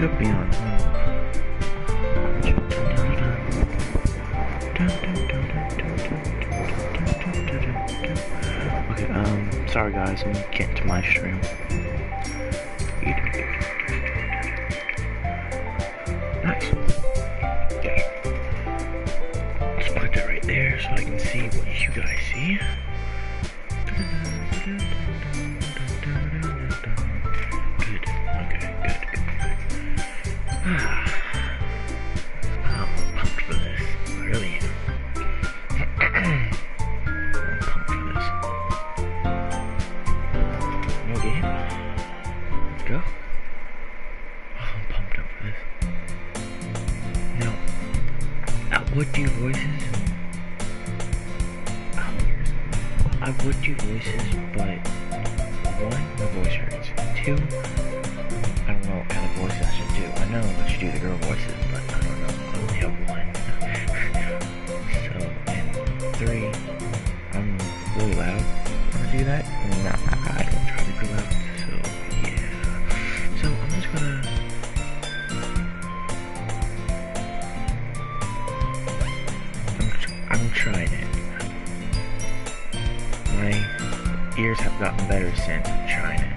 took me on home. Okay, sorry guys, I'm getting to my stream. Nice. Yeah. Let's put that right there so I can see what you guys see. Good. Okay, good. I'm pumped for this. I really am. I'm pumped for this. New game? Let's go. I'm pumped up for this. Now, I would do voices. I would do voices, but one, my voice hurts. Two, I don't know what kind of voice I should do. I know I should do the girl voices, but I don't know. I only have one. So, and three, I'm really loud when I do that. And I don't try to be loud, so yeah. So I'm just gonna... I'm trying it. My ears have gotten better since trying it.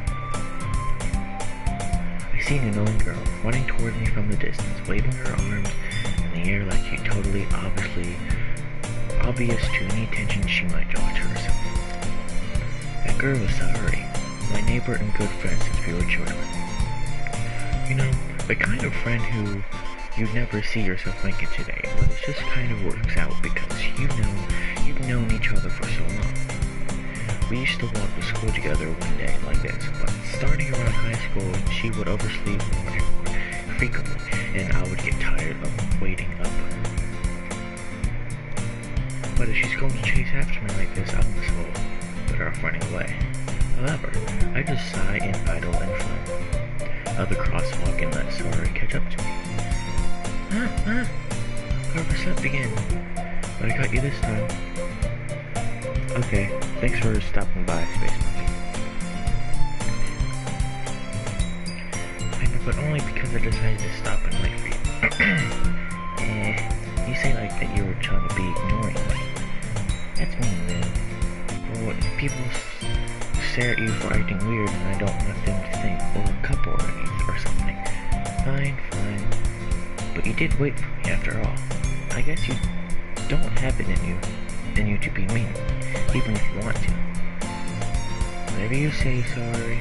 I see an annoying girl running toward me from the distance, waving her arms in the air like she totally obvious to any attention she might draw to herself. That girl was Saori, my neighbor and good friend since we were children. You know, the kind of friend who you'd never see yourself making today, but it just kind of works out because you've known each other for so long. We used to walk to school together one day like this, but starting around high school, she would oversleep more frequently, and I would get tired of waiting up. But if she's going to chase after me like this, I'm just better off running away. However, I just sigh and idle in front of the crosswalk and let Saori catch up to me. Overslept again, but I got you this time. Okay, thanks for stopping by, Space Monkey. I know, but only because I decided to stop and wait for you. You say like that you were trying to be ignoring me. That's mean, man. Well, if people stare at you for acting weird and I don't want them to think we're a couple or something. Fine. But you did wait for me after all. I guess you don't have it in you to be mean. Even if you want to. Whatever you say, Sorry.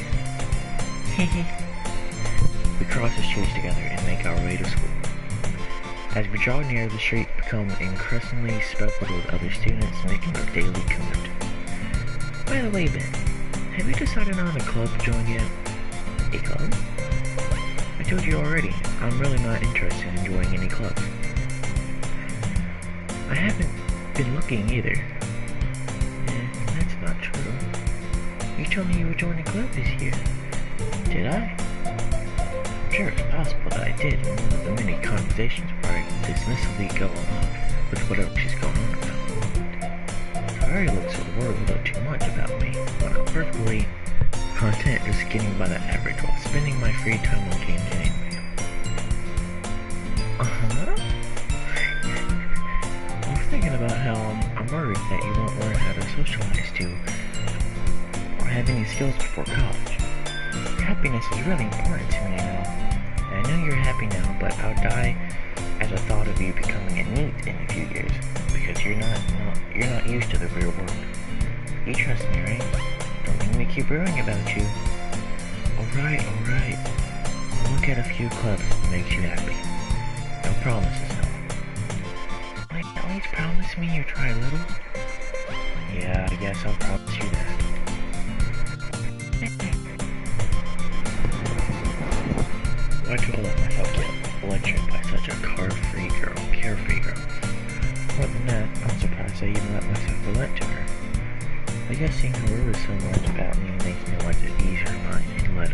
We cross the streets together and make our way to school. As we draw near, the street becomes increasingly speckled with other students making their daily commute. By the way, Ben, have you decided on a club to join yet? A club? I told you already, I'm really not interested in joining any clubs. I haven't been looking either. That's not true. You told me you would join a club this year. Did I? I'm sure it's possible that I did in one of the many conversations where I dismissively go along with whatever she's going on about. Saori looks a little too much about me, but I'm perfectly content just getting by the average while spending my free time on games anyway. Thinking about how I'm worried that you won't learn how to socialize or have any skills before college. Your happiness is really important to me now. And I know you're happy now, but I'll die at the thought of you becoming a NEET in a few years because you're not used to the real world. You trust me, right? Don't make me keep worrying about you. Alright. I'll look at a few clubs that makes you happy. No promises, though. At least promise me you try a little? Yeah, I guess I'll promise you that. Why do I let myself get lectured by such a carefree girl? More than that, I'm surprised I even let myself relent to her. I guess seeing her worry so much about me makes me want to ease her mind and let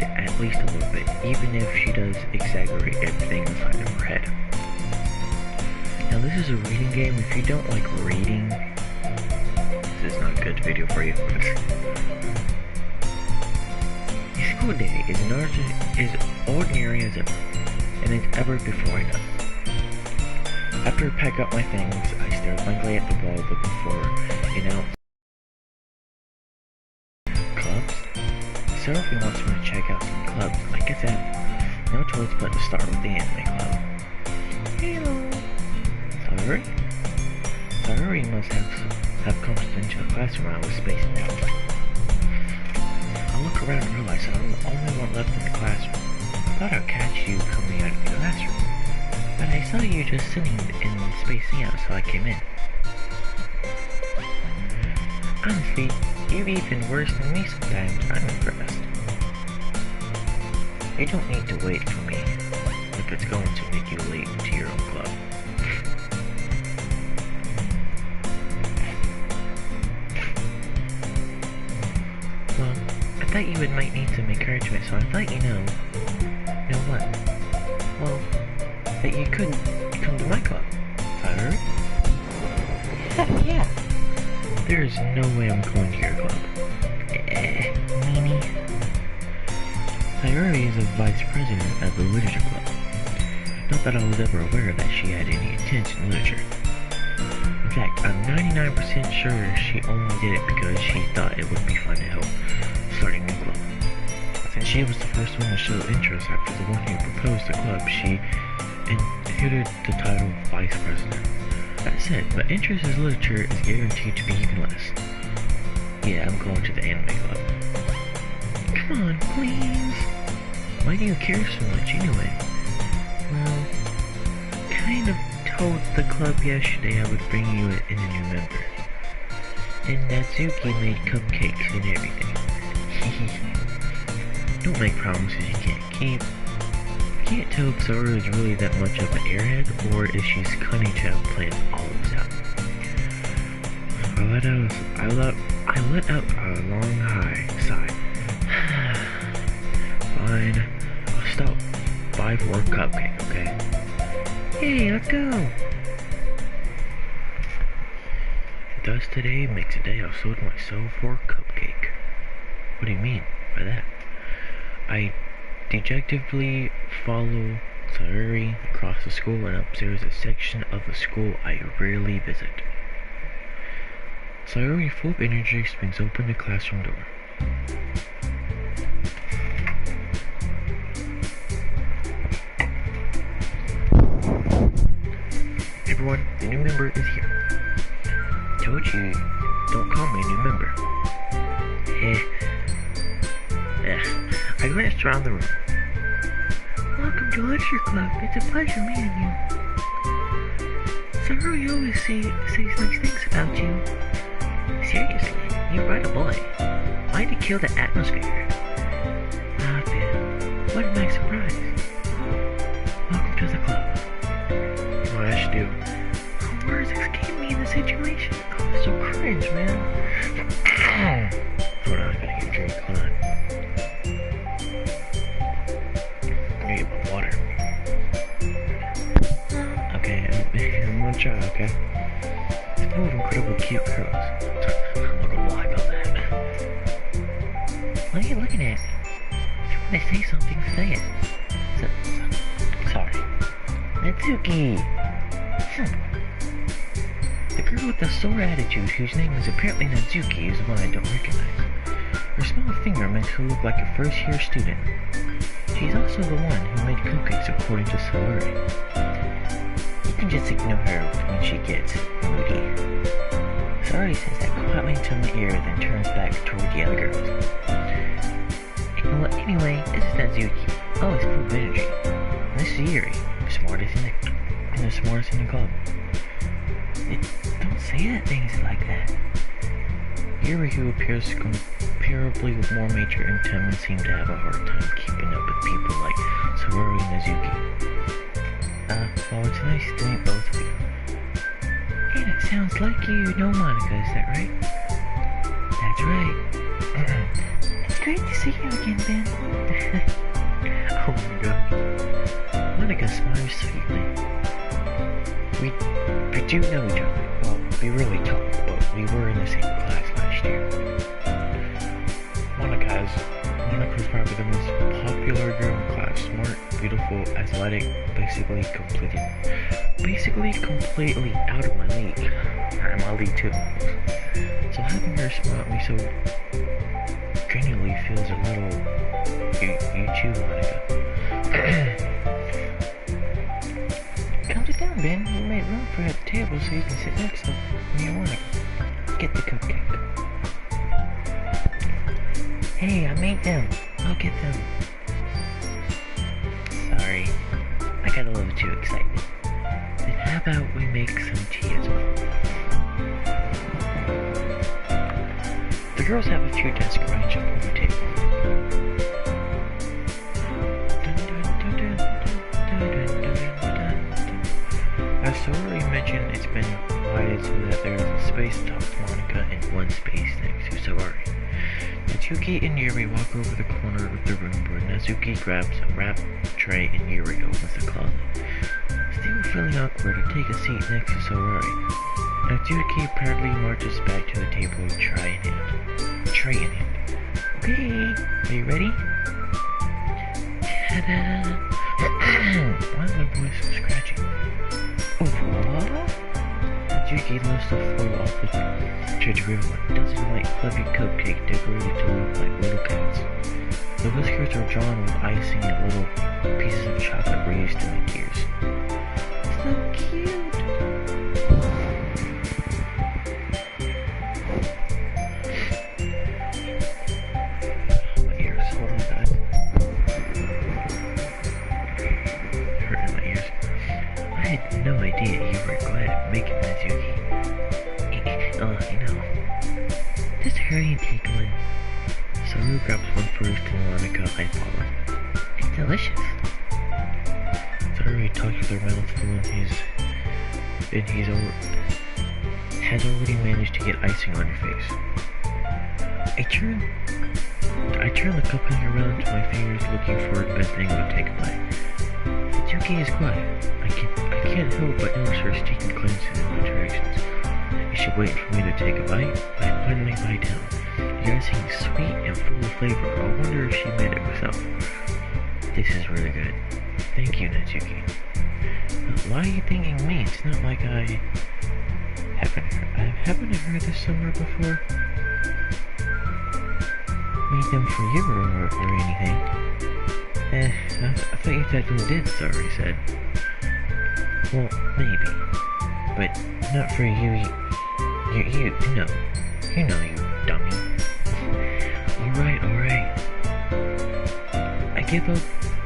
at least a little bit, even if she does exaggerate everything inside of her head. Now this is a reading game. If you don't like reading, this is not a good video for you. You school day is ordinary as ever before I know. After I pack up my things, I stare blankly at the wall looking for announced clubs. Sophie wants me to check out some clubs. I guess I have no choice but to start with the anime club. Hello. Sayuri must have come into the classroom I was spacing out. I look around and realize that I'm the only one left in the classroom. I thought I'd catch you coming out of the classroom, but I saw you just sitting and spacing out, so I came in. Honestly, you're even worse than me sometimes. I'm impressed. You don't need to wait for me if it's going to make you late to your own club. Well, I thought you might need some encouragement, so I thought know what? Well, that you could come to my club. Tyler? Heck yeah! There's no way I'm going to your club. Meanie. Sayuri is a vice president of the literature club. Not that I was ever aware that she had any interest in literature. In fact, I'm 99% sure she only did it because she thought it would be fun to help starting a new club. Since she was the first one to show interest after the one who proposed the club, she inherited the title vice president. That said, my interest in literature is guaranteed to be even less. Yeah, I'm going to the anime club. Come on, please. Why do you care so much anyway? Well, kind of told the club yesterday I would bring you in a new member. And Natsuki made cupcakes and everything. Don't make promises you can't keep. Can't tell if Zoro is really that much of an airhead, or if she's cunning to have planned all of this out. I let out a long sigh. Fine, I'll stop by for a cupcake, okay? Hey, let's go! Thus today makes a day I've sold my soul for a cupcake. What do you mean by that? I dejectedly follow Sayuri across the school and observes a section of the school I rarely visit. Sayuri, full of energy, swings open the classroom door. Everyone, the new member is here. Told you, don't call me a new member. I glanced around the room. Welcome to Literature Club. It's a pleasure meeting you. Sayuri always says nice things about you. Seriously, you're right a boy. Why'd you kill the atmosphere? Ah, Ben, what a nice surprise. Welcome to the club. What I should do? Words escape me in the situation. Oh, it's so cringe, man. Hold on, I gotta get a drink. Hold on. I need my water. Okay, I'm gonna try, okay? It's full of incredibly cute girls. I'm not gonna lie about that. What are you looking at? If you want to say something, say it. Sorry. Natsuki! The girl with the sore attitude, whose name is apparently Natsuki, is the one I don't recognize. Her small finger makes her look like a first-year student. She's also the one who made cupcakes according to Sayuri. You can just ignore her when she gets moody. Sayuri says that quietly into my ear, then turns back toward the other girls. Anyway, this is Natsuki, always full of energy. And this is Yuri, the smartest in the club. Don't say that things like that. Yuri, who appears comparably with more mature and timid, seemed to have a hard time keeping up with people like Sayuri and Natsuki. Well, it's nice to meet both of you. And it sounds like you know Monica, is that right? That's right. It's great to see you again, Ben. Oh my god. Monica smiles sweetly. We do know each other. Well, we really don't, but we were in the same class last year. Monica has Monica's probably the most popular girl in class. Smart, beautiful, athletic, basically completely out of my league. Or in my league too. So having her smile at me so genuinely feels a little... You too, Monica. Calm it down, Ben. We made room for you at the table so you can sit next to me, Monica. Get the cupcake. Hey, I made them. I'll get them. Sorry. I got a little too excited. Then how about we make some tea as well? The girls have a few desks arranged up on the table. As Sorori mentioned, it's been divided so that there's a space atop Monica and one space next to Sorori. Natsuki and Yuri walk over the corner of the room where Natsuki grabs a wrap tray and Yuri opens the closet. Still feeling awkward, to take a seat next to Sorori. Natsuki proudly marches back to the table with tray in hand. Okay, are you ready? Ta-da! Why is my voice so scratchy? What? Natsuki lifts the foil off the tray to reveal a dozen white fluffy cupcakes decorated to look like little cats. The whiskers are drawn with icing and little pieces of chocolate raised in the ears. So cute! My ears, hold on guys. Hurting my ears. I had no idea you were glad at making Natsuki. Just hurry and take one. Saru grabs one first and Monica I follow. It's delicious. Saru talks with her mouth full and has already managed to get icing on her face. I turn the cupcake around to my fingers looking for the best angle to take a bite. Natsuki is quiet. I can't help but notice her sneaking glances in my directions. Is she waiting for me to take a bite? I finally bite down. The icing is sweet and full of flavor. I wonder if she made it herself. This is really good. Thank you, Natsuki. Why are you thanking me? It's not like I haven't heard this somewhere before. Made them for you or anything. I thought you technically did, Sorry said. Well, maybe. But not for you, you know, you dummy. Alright.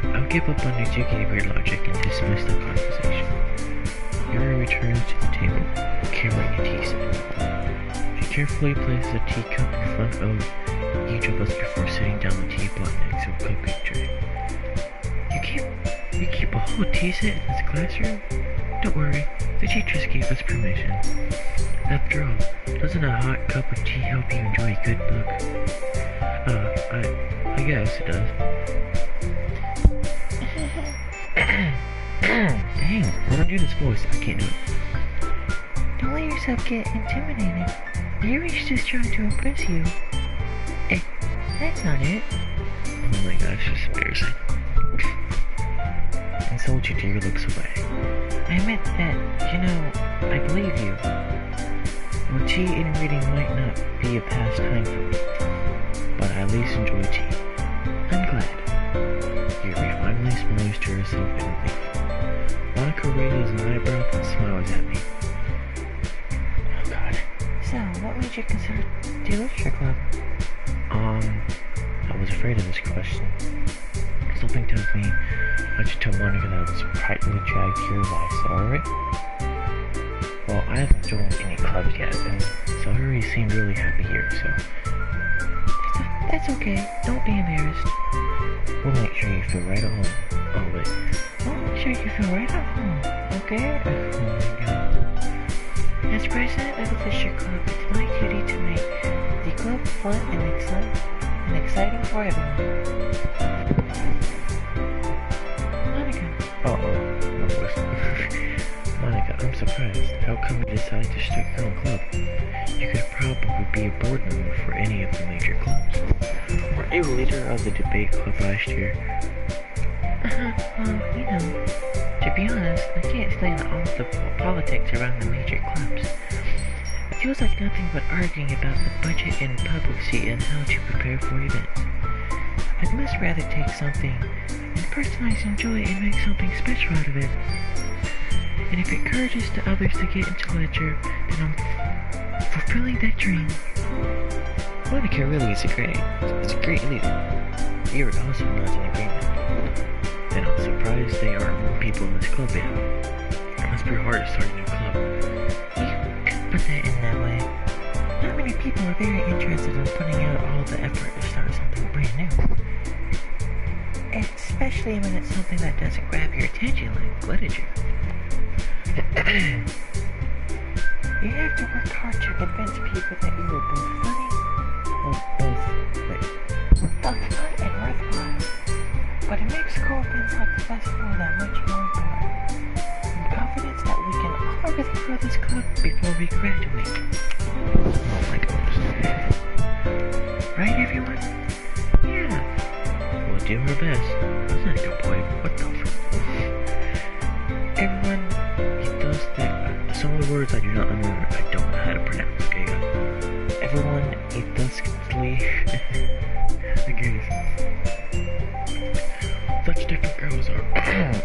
I'll give up on Natsuki's weird logic and dismiss the conversation. Yuri returns to the table, carrying a tea set. She carefully places a teacup in front of each of us before sitting down the teapot next to a cupcake tray. You keep a whole tea set in this classroom? Don't worry, the teachers gave us permission. After all, doesn't a hot cup of tea help you enjoy a good book? I guess it does. Dang, I don't do this voice, I can't do it. Don't let yourself get intimidated. Yuri's just trying to impress you. That's not it. Oh my gosh, it's embarrassing. And so your dear looks away. I meant that, I believe you. Well, tea and reading might not be a pastime for me, but I at least enjoy tea. I'm glad. Yuri finally smiles to herself in relief. Monica raises an eyebrow and smiles at me. Oh god. So, what made you consider the literature club? I was afraid of this question. Something tells me I should tell Monica that I was practically dragged here by Sorry. Well, I haven't joined any clubs yet, and Sorry seemed really happy here, so... That's okay. Don't be embarrassed. We'll make sure you feel right at home. Oh, wait. We'll make sure you feel right at home, okay? Oh my god. As president of the Fisher Club, it's my duty to make the club fun and exciting for everyone. Monica. Uh-oh. No voice. Monica. I'm surprised. How come you decided to start your own club? You could probably be a board member for any of the major clubs. Or a leader of the debate club last year. Well, you know, to be honest, I can't stand all the politics around the major clubs. It feels like nothing but arguing about the budget and publicity and how to prepare for events. I'd much rather take something and personalize, enjoy it, and make something special out of it. And if it encourages the others to get into literature, then I'm fulfilling that dream. Monica really is a great leader. Yuri also nods in agreement. And I'm surprised there aren't more people in this club yet. It must be hard to start a new club. You could put that in that way. Not many people are very interested in putting out all the effort to start something brand new. Especially when it's something that doesn't grab your attention like literature. You have to work hard to convince people that you are both funny, both fun and worthwhile. But it makes cool events like the festival that much more important. I'm confident that we can all really grow this club before we graduate. Oh my goodness. Right, everyone? Yeah. We'll do our best. That's not a good point. What the fuck? Everyone, it does that. Some of the words I do not remember, I don't know how to pronounce, okay? Everyone, it does complete. Again. Such different girls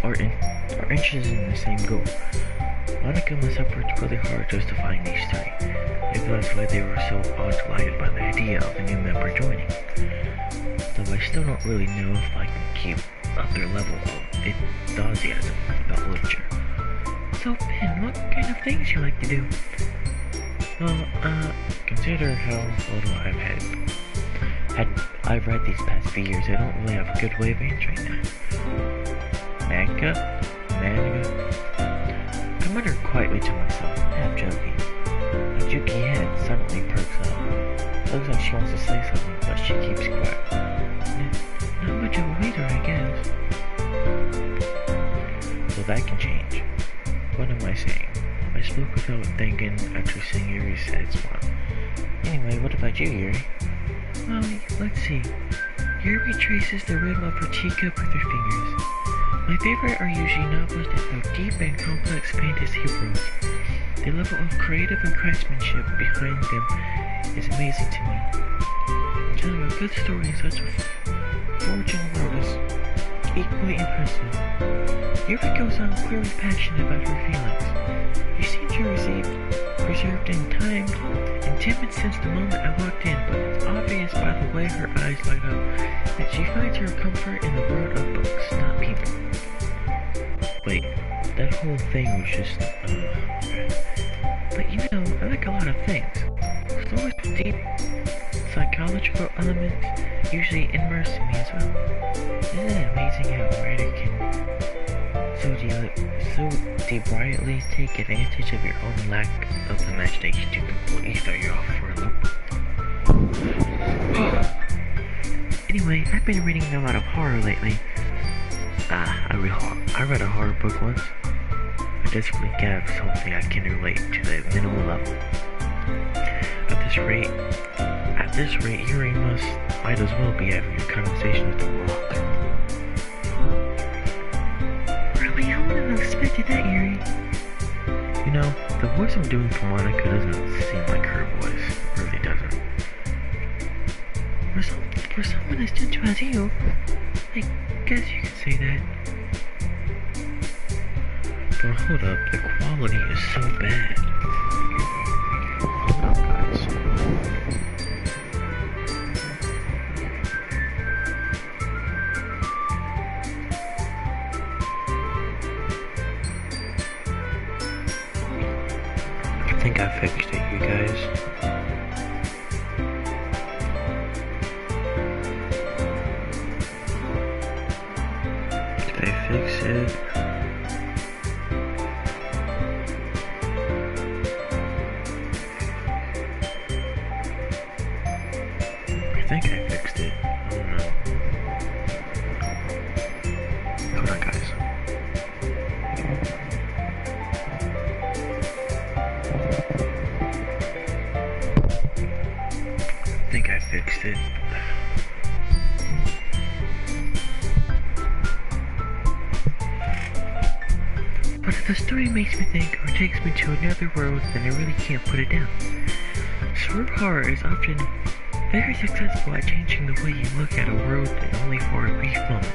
are interested in the same goal. Monica must have worked really hard just to find these three. Maybe that's why they were so delighted by the idea of a new member joining. Though I still don't really know if I can keep up their level of enthusiasm about literature. So Ben, what kind of things you like to do? Well, consider how little I've read these past few years, I don't really have a good way of answering that. Manga? I muttered quietly to myself, half joking. My jukey head suddenly perks up. Looks like she wants to say something, but she keeps quiet. Not much of a reader, I guess. So that can change. What am I saying? I spoke without thinking after seeing Yuri's sad smile. Anyway, what about you, Yuri? Well, let's see. Yuri traces the rhythm of her teacup with her fingers. My favorite are usually novels that go deep and complex fantasy worlds. The level of creative and craftsmanship behind them is amazing to me. Telling a good story in such a forging world is equally impressive. Yuri goes on clearly passionate about her feelings. You seem to reserved and timed and timid since the moment I walked in, but it's obvious by the way her eyes light up that she finds her comfort in the world of books, not people. Wait, that whole thing was just, But you know, I like a lot of things. Stories with deep psychological elements usually immerse me as well. Isn't it amazing how a writer can so deliberately take advantage of your own lack of imagination to completely throw you off for a loop? Anyway, I've been reading a lot of horror lately. I read a horror book once. I desperately have something I can relate to the minimal level. At this rate, Yuri might as well be having a conversation with the rock. Really, I wouldn't have expected that, Yuri. You know, the voice I'm doing for Monica doesn't seem like her voice. It really doesn't. For someone as gentle as you, I guess you could say that. But hold up, the quality is so bad. Hold up, guys. I think I fixed it, you guys. Did I fix it? I think I fixed it. I don't know. Hold on, guys. But if the story makes me think or takes me to another world, then I really can't put it down. Sword horror is often very successful at changing the way you look at a world and only for a brief moment.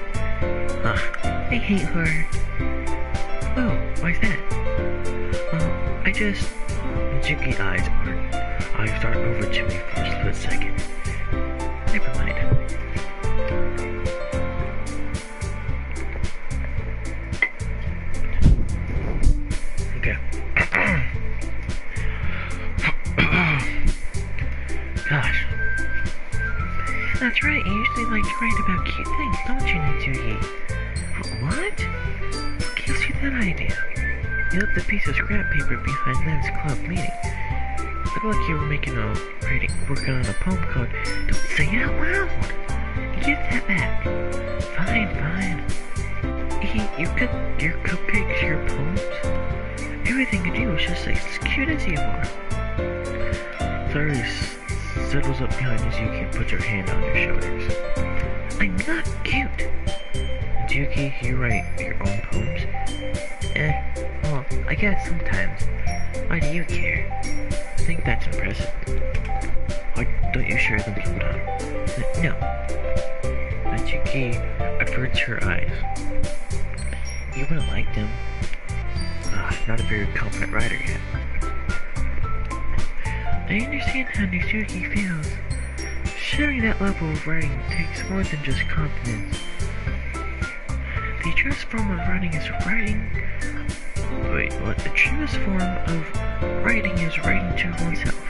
I hate horror. Oh, why's that? Jinky eyes start over to me for a split second. Never mind. Okay. Gosh. That's right, you usually like to write about cute things, don't you, Doki? What? What gives you that idea? You left the piece of scrap paper behind Len's club meeting. Looked like you were working on a poem called Don't Say It Out Loud! Give that back. Fine. Eat your cupcakes, your poems. Everything you do is just as cute as you are. Sorry, settles up behind Doki and puts her hand on your shoulders. I'm not cute. Doki, you write your own poems? Well, I guess sometimes. Why do you care? I think that's impressive. Why don't you share them sometime? No. Doki averts her eyes. You wouldn't like them. Not a very confident writer yet. I understand how Doki feels. Sharing that level of writing takes more than just confidence. The truest form of writing is writing. The truest form of writing is writing to oneself.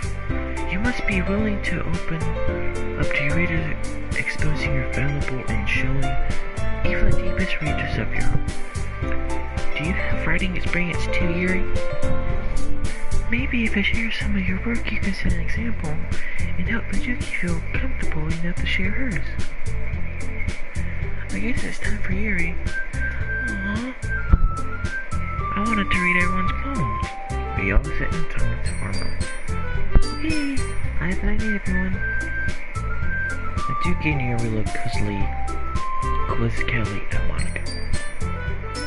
You must be willing to open up to your readers, exposing your valuable and showing even the deepest reaches of your heart. Do you have writing experience too, Yuri? Maybe if I share some of your work, you can set an example and help Doki feel comfortable enough to share hers. I guess it's time for Yuri. Aww. I wanted to read everyone's poems. We all sit in silence for a moment. Okay, I have an idea, everyone. Doki and Yuri look quizzically at Monica.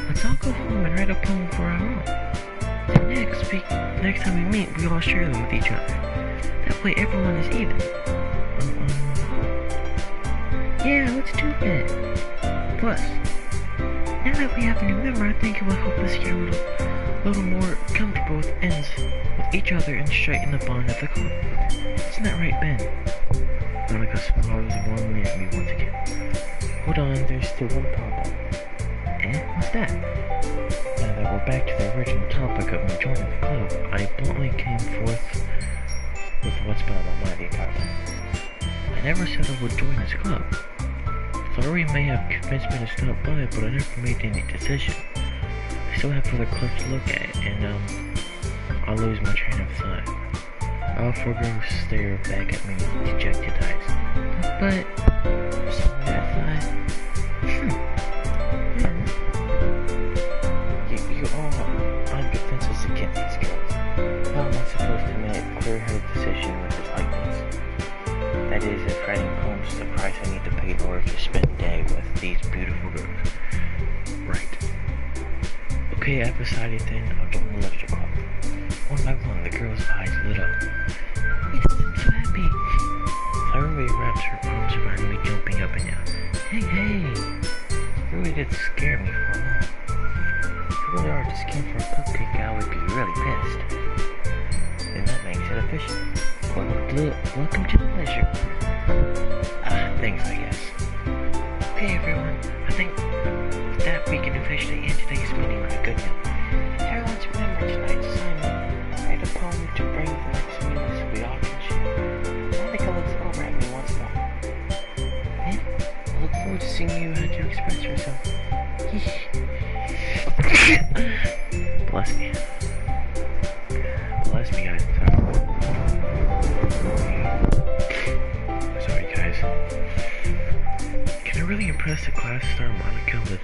Let's all go home and write a poem for our own. Then next time we meet, we all share them with each other. That way everyone is even. Yeah, let's do that. Plus, now that we have a new member, I think it will help us get a little more comfortable with each other and straighten the bond of the club. Isn't that right, Ben? Monica smiles warmly at me once again. Hold on, there's still one problem. What's that? Now that we're back to the original topic of me joining the club, I bluntly came forth with what's been on my mind the entire time. I never said I would join this club. Sorry may have convinced me to stop by, but I never made any decision. I still have other clubs to look at, and I'll lose my train of thought. All four girls stare back at me with dejected eyes. But, something that thought, you all on defenses against these girls. How am I supposed to make a clear-headed decision with this likeness? That is, if writing poems is the price I need to pay in order to spend a day with these beautiful girls. Right. Okay, I've decided then, I'll join the lecture club. One by one, the girl's eyes lit up. Yes, I'm so happy. Everybody wraps her arms around me, jumping up and down. Hey! You really did scare me for a moment. If you really are just came for a cupcake, I would be really pissed. And that makes it official. Welcome to the pleasure. Thanks, I guess. Okay, everyone. I think with that we can officially end today's meeting on a good note. Everyone's remember tonight's assignment. Write a poem to bring the next meeting so we all can share. Monica looks over at me once more. And I look forward to seeing you how to express yourself. Bless me. Bless me, guys. Sorry, guys. Can I really impress the class star Monica with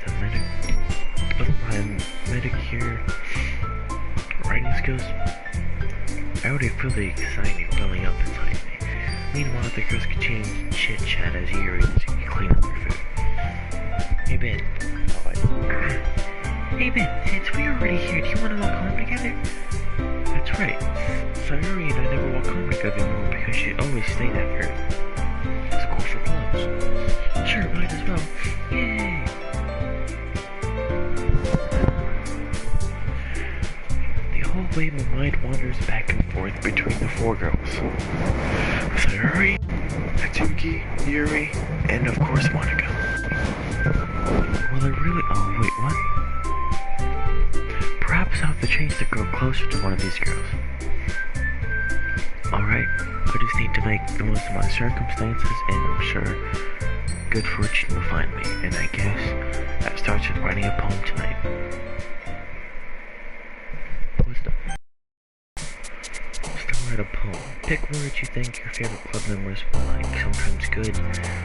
my Medicare writing skills? I already feel the excitement welling up inside me. Meanwhile, the girls continue to chit-chat as Yuri and Doki clean up their food. Hey, Ben. Hey Ben, since we're already here, do you want to walk home together? That's right. Sayuri and I never walk home together anymore because she always stayed after school for clubs. Sure, might as well. Yay! The whole way my mind wanders back and forth between the four girls. Sayuri, Doki, Yuri, and of course Monica. Well, I really... Oh, wait, what? Perhaps I'll have to change the girl closer to one of these girls. Alright, I just need to make the most of my circumstances, and I'm sure good fortune will find me. And I guess that starts with writing a poem tonight. Still write a poem. Pick words you think your favorite club members will like. Sometimes good,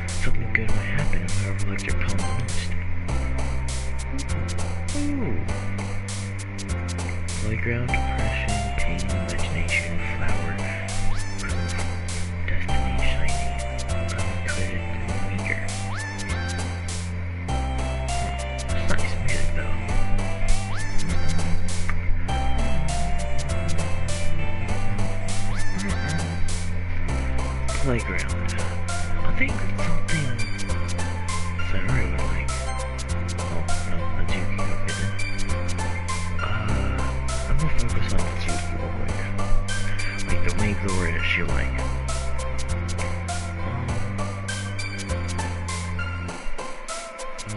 something good might happen and whoever likes your poem the most. Ooh. Playground, depression, pain, imagination, flower, proof, destiny, shiny, uncredited, maker. It's nice music though. Playground. I think it's something Sayuri would like. Oh, no, that's you. I'm gonna focus on what's useful, like the main glory that she like.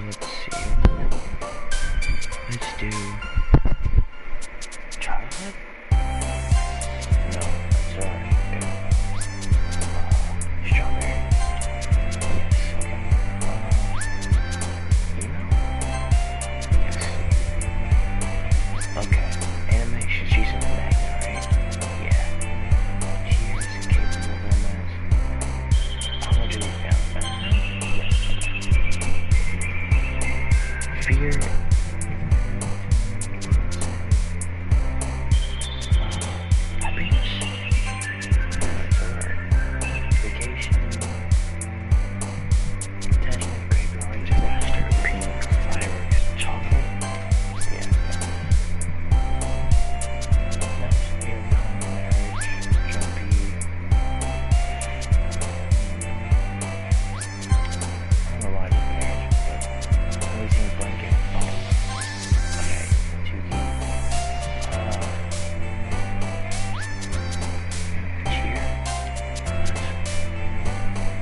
Let's see. Let's do childhood? No, sorry. Okay. Strawberry. Yes, okay. Email? Yes. Okay. Animation, she's in the magnet, right? Yeah. She is capable of romance. How much do we found? Yes. Fear. Happiness. Vacation. Attachment, graveyard, disaster, pink, fireworks, chocolate. Yeah. Nice, beer, marriage, jumpy. I don't know why I did marriage, but amazing blanket. Oh. Okay, Tuki. Cheer.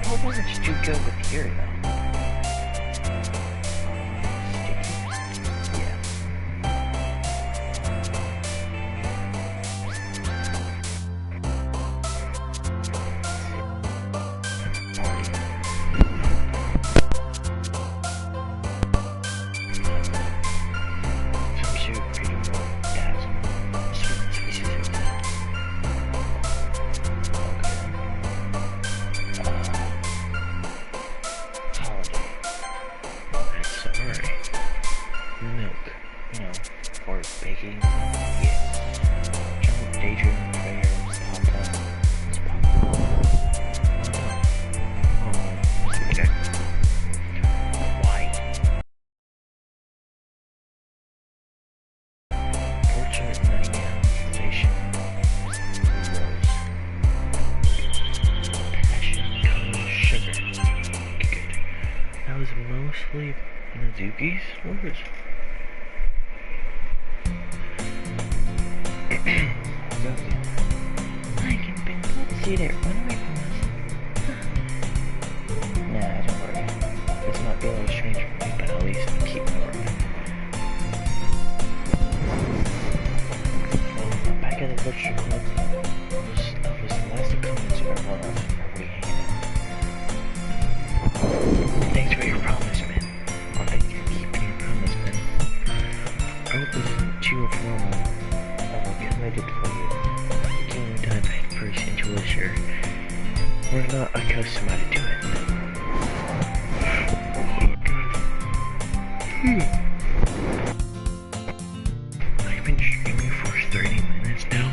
What was it you go with here though? Sticky? Yeah. Jumpsuit, freedom roll, dazzle. Sweet, sweet, sweet, sweet. Holiday. That's sorry. Milk. You know, or baking. Yeah. Jump, daydream, prayer, papa. It's papa. Oh no. Okay. White. Portrait, nightgown, sensation. Rose. Passion, color, sugar. Good. That was mostly Nazuki's words. Doki. I can been let's see that run away from us. Nah, don't worry. This might be a little strange for me, but at least I'll keep my word. Well, back at the butcher club, that was the last comments of everyone else before we hang out. Thanks for your promise, man. Oh, thank you for keeping your promise, man. I hope this isn't too formal. I will get ready for you. King type person to assure. We're not accustomed to do it. I've been streaming for 30 minutes now.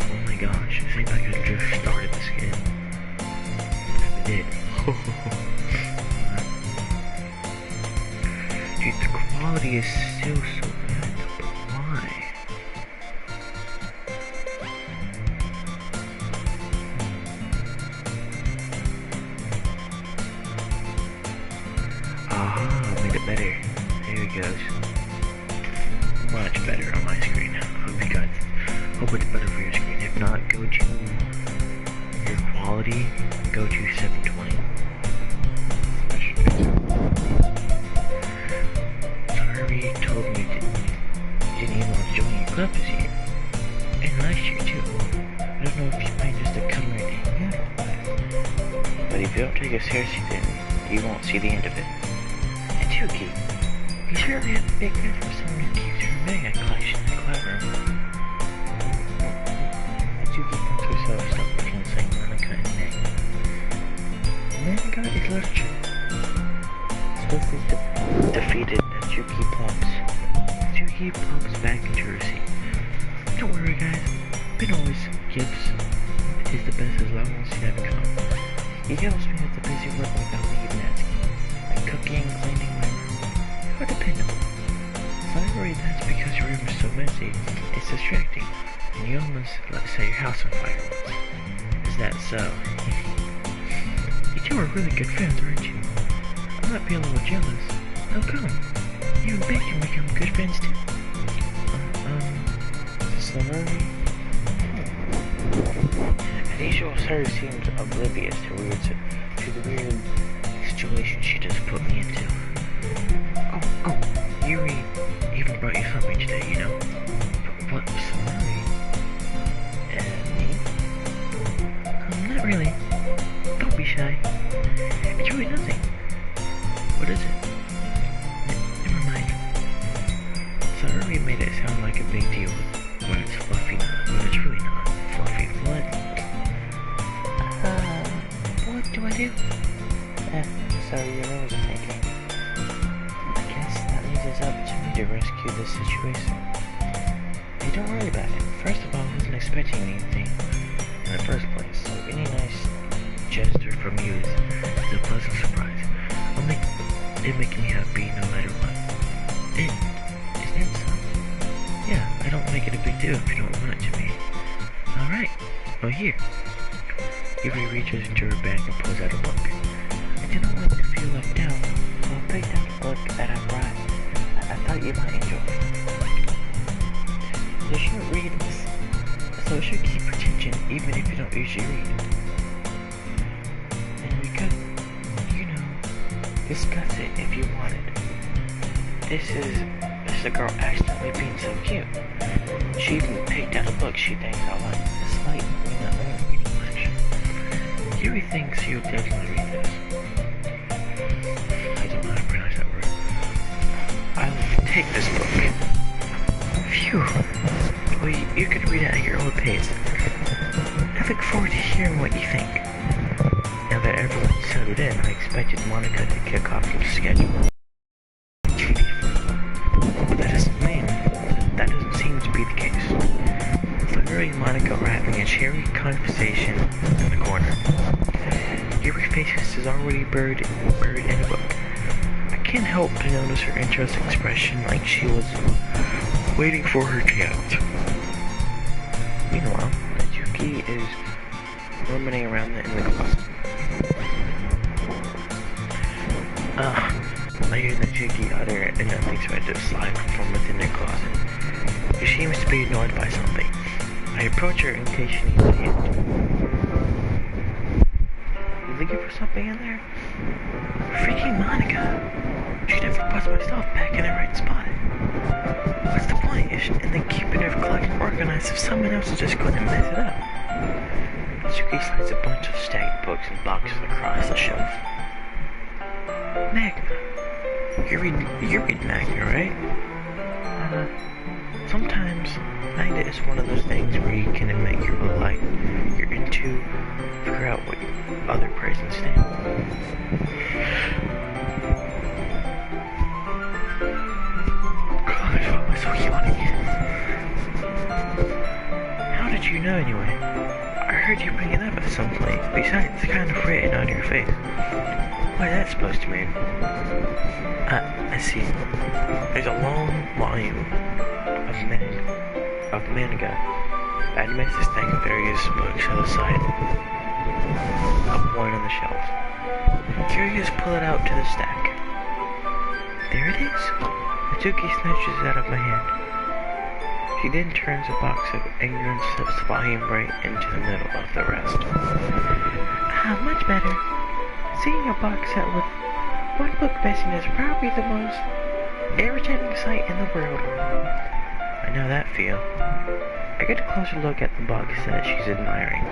Oh my gosh, it seems like I just started this game. I did. Dude, the quality is still so bad. There it goes. Much better on my screen. Hope it's better for your screen. If not, go to your quality, go to 720. That should fix it. Sorry, told me you didn't even want to join your club this year. And last year too. I don't know if you plan just to come here and hang out or what. But if you don't take us seriously, then you won't see the end of it. And Doki, he's really a big fan for someone who keeps her mega collection in the club room. Doki thinks herself stop looking saying Monica and Meg. Manga is literature. Swiftly defeated as Doki plops back into her seat. Don't worry guys, Ben always gives is the best as long as you have it come. He helps me with the busy work without me even asking. Like cooking, cleaning my room. You're dependable. Sorry, that's because your room is so messy. It's distracting. And you almost set your house on fire. Is that so? You two are really good friends, aren't you? I might be a little jealous. How come? You and Ben can become good friends too. Sorry. As usual, Sarah seems oblivious to the weird situation she just put me into. Oh, Yuri even brought you something today, you know. But sorry. Me? Not really. Don't be shy. It's really nothing. What is it? Never mind. Sorry made it sound like a big deal when it's fluffy, but it's really not fluffy. What do I do? Sorry, your nose is thinking. I guess that leaves us up to me to rescue this situation. Hey, don't worry about it. First of all, I wasn't expecting anything in the first place, so any nice gesture from you is a pleasant surprise. It'll make me happy no matter what. Is that so? Yeah, I don't make it a big deal if you don't want it to be. Alright, well here. Yuri reaches into her bag and pulls out a book. I didn't want to feel left out, so I picked out a book that I brought. I thought you might enjoy. You should read this, so it should keep attention even if you don't usually read it. And we could, discuss it if you wanted. This is the girl accidentally being so cute. She even picked out a book she thinks I like, despite me not reading much. Yuri thinks you'll definitely read this. I don't know how to pronounce that word. I'll take this book. Phew. Well, you can read it at your own pace. I look forward to hearing what you think. Now that everyone's settled in, I expected Monica to kick off the schedule. That doesn't seem to be the case. Larry and Monica are having a cheery conversation in the corner. Yuri's face is already buried in a book. I can't help but notice her interested expression like she was waiting for her chance. Meanwhile, Doki is rummaging around in the closet. I hear the Doki utter an unexpected slide from within the closet. She seems to be annoyed by something. I approach her in case she needs a hand. You looking for something in there? Freaking Monica! She never puts my stuff back in the right spot. What's the point in then keeping her collection organized if someone else is just going to mess it up? Doki slides a bunch of stacked books and boxes across the shelf. Meg, you're reading Magna, right? Sometimes Magna is one of those things where you can admit you're into, figure out what other person stand. Gosh, why am I so yawning? How did you know anyway? I heard you bring it up at some point. Besides, it's kind of written on your face. What is that supposed to mean? I see. There's a long volume of manga. Admits a stack of various books on the side of one on the shelf. Curious, pull it out to the stack. There it is. Doki snatches it out of my hand. She then turns a box of anger and slips the volume right into the middle of the rest. Ah, much better. Seeing a box set with one book missing is probably the most irritating sight in the world. I know that feel. I get a closer look at the box set she's admiring.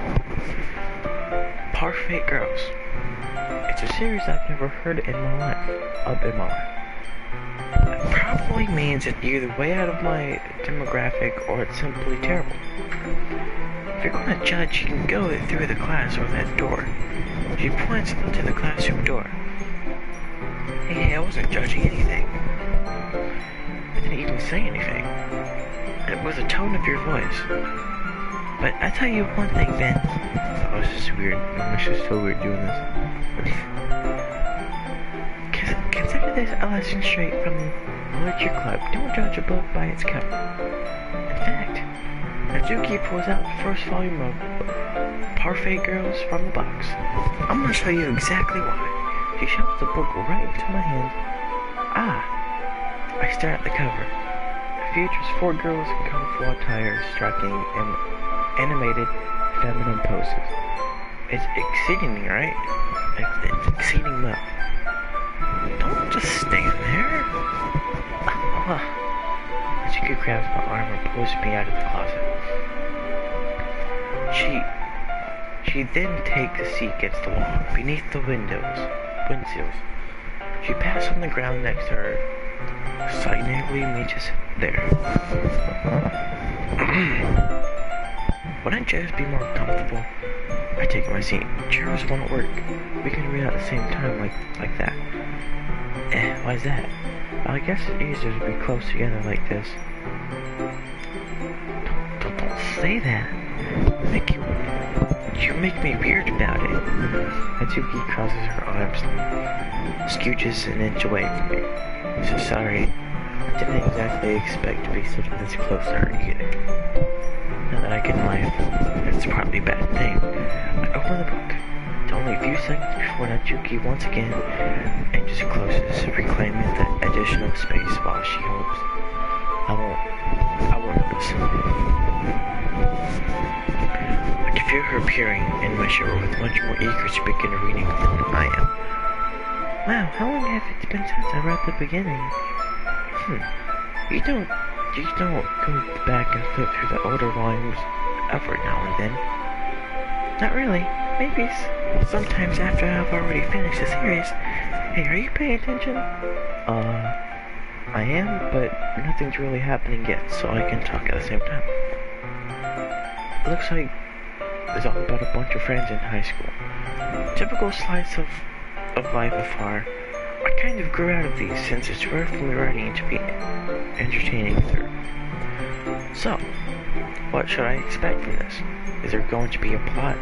Parfait Girls. It's a series I've never heard in my life. It probably means it's either way out of my demographic or it's simply terrible. If you're going to judge, you can go through the class or that door. She points to the classroom door. Hey, I wasn't judging anything. I didn't even say anything. It was the tone of your voice. But I tell you one thing, Ben. Oh, this is weird. It's just so weird doing this. Consider this a lesson straight from the literature club. Don't judge a book by its cover. In fact, Natsuki pulls out the first volume of Parfait Girls from the box. I'm gonna show you exactly why. She shoves the book right into my hand. Ah! I stare at the cover. It features 4 girls in kung fu attire striking and animated feminine poses. It's exceedingly, right? It's exceeding well. Don't just stand there. Natsuki grabs my arm and pulls me out of the closet. She then takes a seat against the wall, beneath the windsills. She passes on the ground next to her. Silently meets us there. Wouldn't chairs be more comfortable? I take my seat. Chairs won't work. We can read at the same time like that. Why's that? I guess it's easier to be close together like this. Don't say that. You make me weird about it. Natsuki crosses her arms and scooches an inch away from me. So sorry. I didn't exactly expect to be sitting this close to her either. Now that I can laugh, it's probably a bad thing. I open the book. It's only a few seconds before Natsuki once again inches closes, reclaiming the additional space while she hopes I won't notice. I can feel her peering in my shoulder with much more eager to begin reading than I am. Wow, how long have it been since I read the beginning? You don't go back and flip through the older volumes every now and then. Not really. Maybe sometimes after I've already finished the series. Hey, are you paying attention? I am, but nothing's really happening yet, so I can talk at the same time. It looks like it's all about a bunch of friends in high school. Typical slice of life afar. I kind of grew out of these since it's rare for me writing to be entertaining through. So, what should I expect from this? Is there going to be a plot?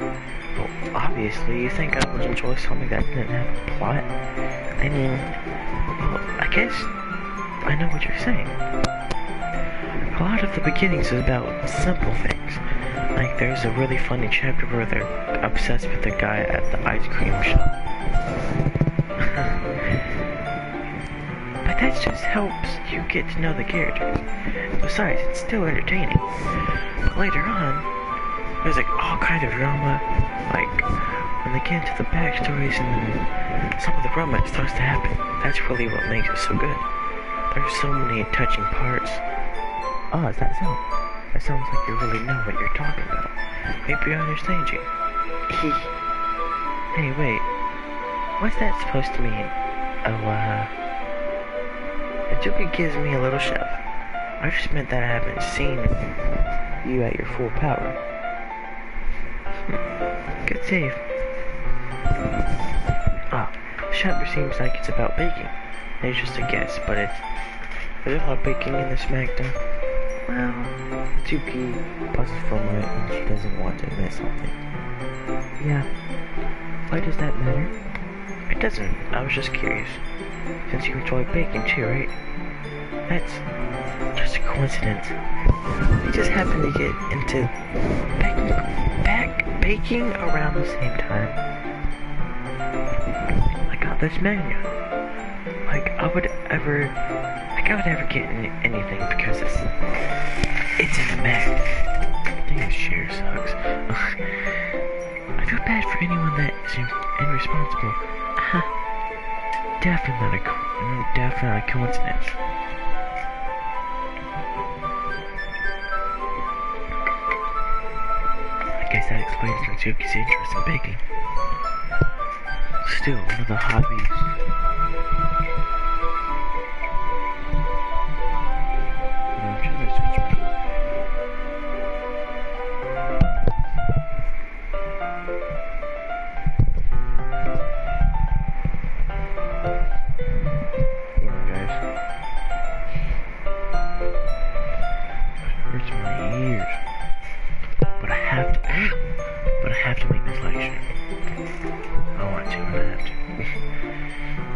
Well, obviously, you think I would enjoy something that didn't have a plot? I mean, well, I guess I know what you're saying. A lot of the beginnings is about simple things. Like, there's a really funny chapter where they're obsessed with the guy at the ice cream shop. But that just helps you get to know the characters. Besides, it's still entertaining. But later on, there's like all kind of drama. Like, when they get into the backstories and some of the romance starts to happen. That's really what makes it so good. There's so many touching parts. Oh, is that so? That sounds like you really know what you're talking about. Maybe I understand you. Hey, wait. What's that supposed to mean? Doki gives me a little shove. I just meant that I haven't seen you at your full power. Good save. The chapter seems like it's about baking. It's just a guess, but there's a lot of baking in this smackdown. Well, Doki pauses for a moment and she doesn't want to admit something. Yeah. Why does that matter? It doesn't. I was just curious. Since you enjoy baking too, right? That's just a coincidence. We just happened to get into baking around the same time. I got this menu. Like, I I would never get anything because it's in the mag. Dang, this chair sucks. I feel bad for anyone that is irresponsible. Definitely not a coincidence. I guess that explains Doki's interest in baking. Still, one of the hobbies.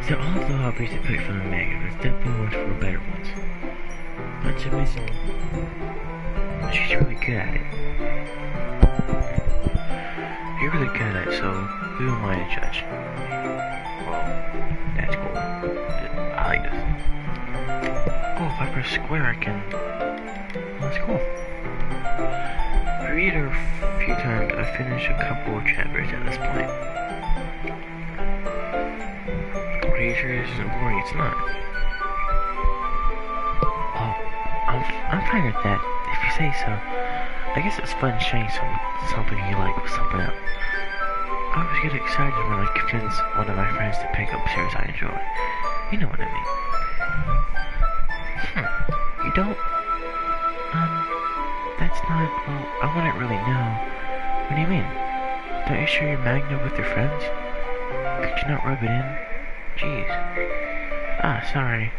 So all of the hobbies they picked from the magazine, there's definitely ones for better ones. Not to mention, she's really good at it. You're really good at it, so who am I to judge? Well, that's cool. I like this. Oh, if I press square, I can. Well, that's cool. I read her a few times. I finished a couple of chapters at this point. Are you sure this isn't boring? It's not. Oh, I'm fine with that, if you say so. I guess it's fun sharing something you like with someone else. I always get excited when I convince one of my friends to pick up series I enjoy. You know what I mean. You don't? That's not, well, I wouldn't really know. What do you mean? Don't you share your magnet with your friends? Could you not rub it in? Jeez. Ah, sorry.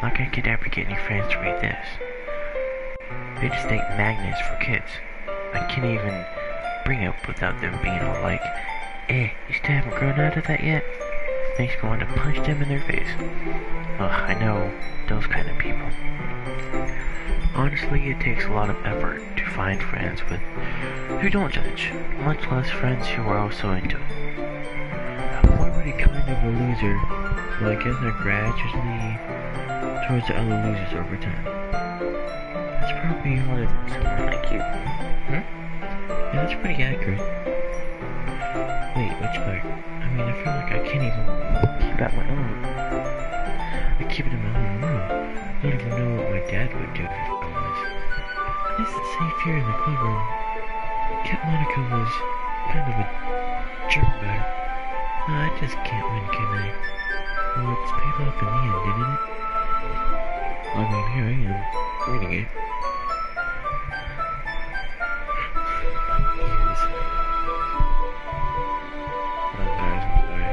Not gonna ever get any friends to read this. They just think magnets for kids. I can't even bring it up without them being all like, you still haven't grown out of that yet? Makes me want to punch them in their face. Ugh, I know those kind of people. Honestly, it takes a lot of effort to find friends who don't judge, much less friends who are also into it. I'm already kind of a loser, so I guess I gradually towards the other losers over time. That's probably harder than someone like you. Yeah, that's pretty accurate. Wait, which part? I mean, I feel like I can't even keep out my own. I keep it in my own room. I don't even know what my dad would do if he found this. At least it's safe here in the playroom. Cat Monica was kind of a jerk about it. No, I just can't win, can I? Well, it's paid off in the end, didn't it? I mean, here I am, reading it. Years. Hold on, guys, I'm sorry.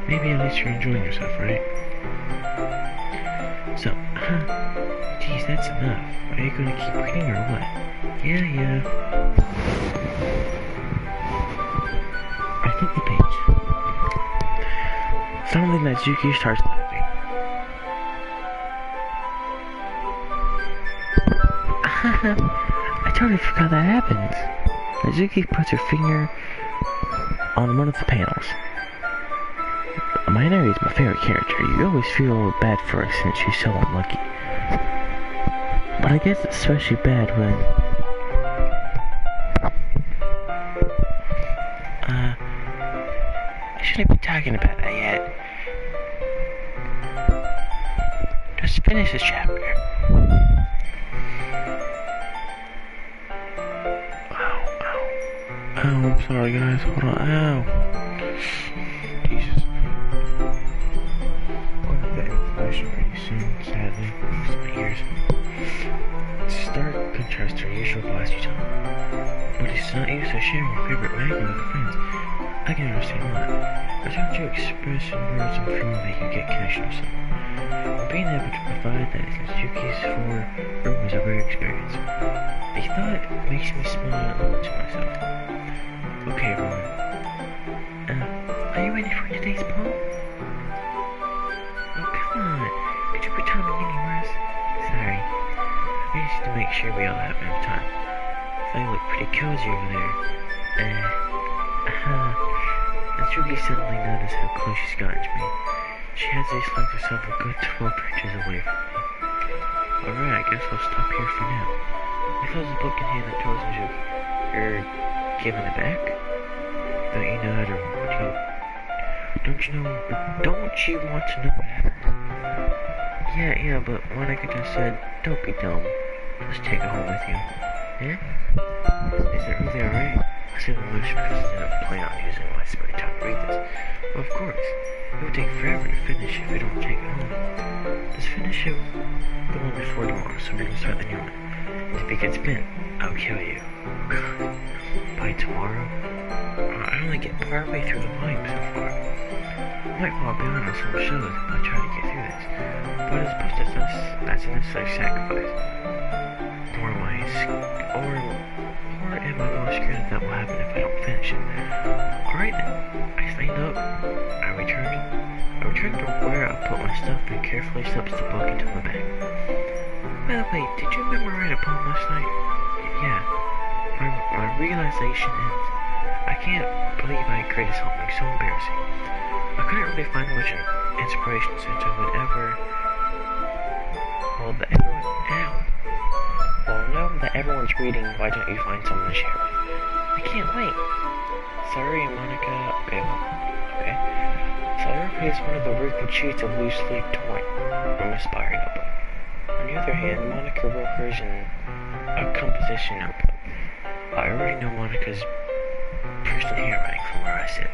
Maybe at least you're enjoying yourself, right? So, geez, that's enough. Are you gonna keep reading or what? Yeah. I flip the page. Suddenly, Natsuki starts laughing. I totally forgot that happens. Natsuki puts her finger on one of the panels. Minori is my favorite character. You always feel bad for her since she's so unlucky. But I guess it's especially bad when... I shouldn't be talking about that yet. Just finish this chapter. Ow. Oh, I'm sorry guys. Hold on. Ow. Jesus. Pretty soon, sadly. years. Stark contrast to our usual bossy tone. But it's not used to sharing your favorite manga with friends. I can understand why. It's hard to express in words and feel that you get connection with someone. And being able to provide that in Suzuki's 4 room was a rare experience. The thought makes me smile a little to myself. Okay, everyone. Are you ready for today's poem? Oh, come on. Could you quit telling me any words? Sorry. I just to make sure we all have enough time. They look pretty cozy over there. And Suzuki suddenly noticed how close she's gotten to me. She has disliked herself a good 12 inches away from me. Alright, I guess I'll stop here for now. He throws the book in hand and towards Suzuki. You're giving it back? Don't you know how to... Don't you want to know what happened? Yeah, but Monica just said, don't be dumb. Just take it home with you. Eh? Is it really alright? I said the most because I didn't plan on using my spare time to read this. Well, of course. It would take forever to finish if we don't take it home. Just finish it the one before tomorrow, so we can start the new one. And if it gets bent, I'll kill you. By tomorrow? I only get partway through the volume so far. I might fall behind on some shows if I try to get through this, but I suppose that's a necessary sacrifice. Or am I more scared that will happen if I don't finish it? Alright then, I stand up. I return to where I put my stuff and carefully slips the book into my bag. By the way, did you remember writing a poem last night? Yeah. My realization ends. I can't believe I created something so embarrassing. I couldn't really find much inspiration since I would now that everyone's reading, why don't you find someone to share with? I can't wait. Sorry, Monica. Okay. Sorry is one of the wrinkled sheets of loosely torn from a spiral notebook. On the other hand, Monica wrote hers in a composition notebook. I already know Monica's personal handwriting from where I sit.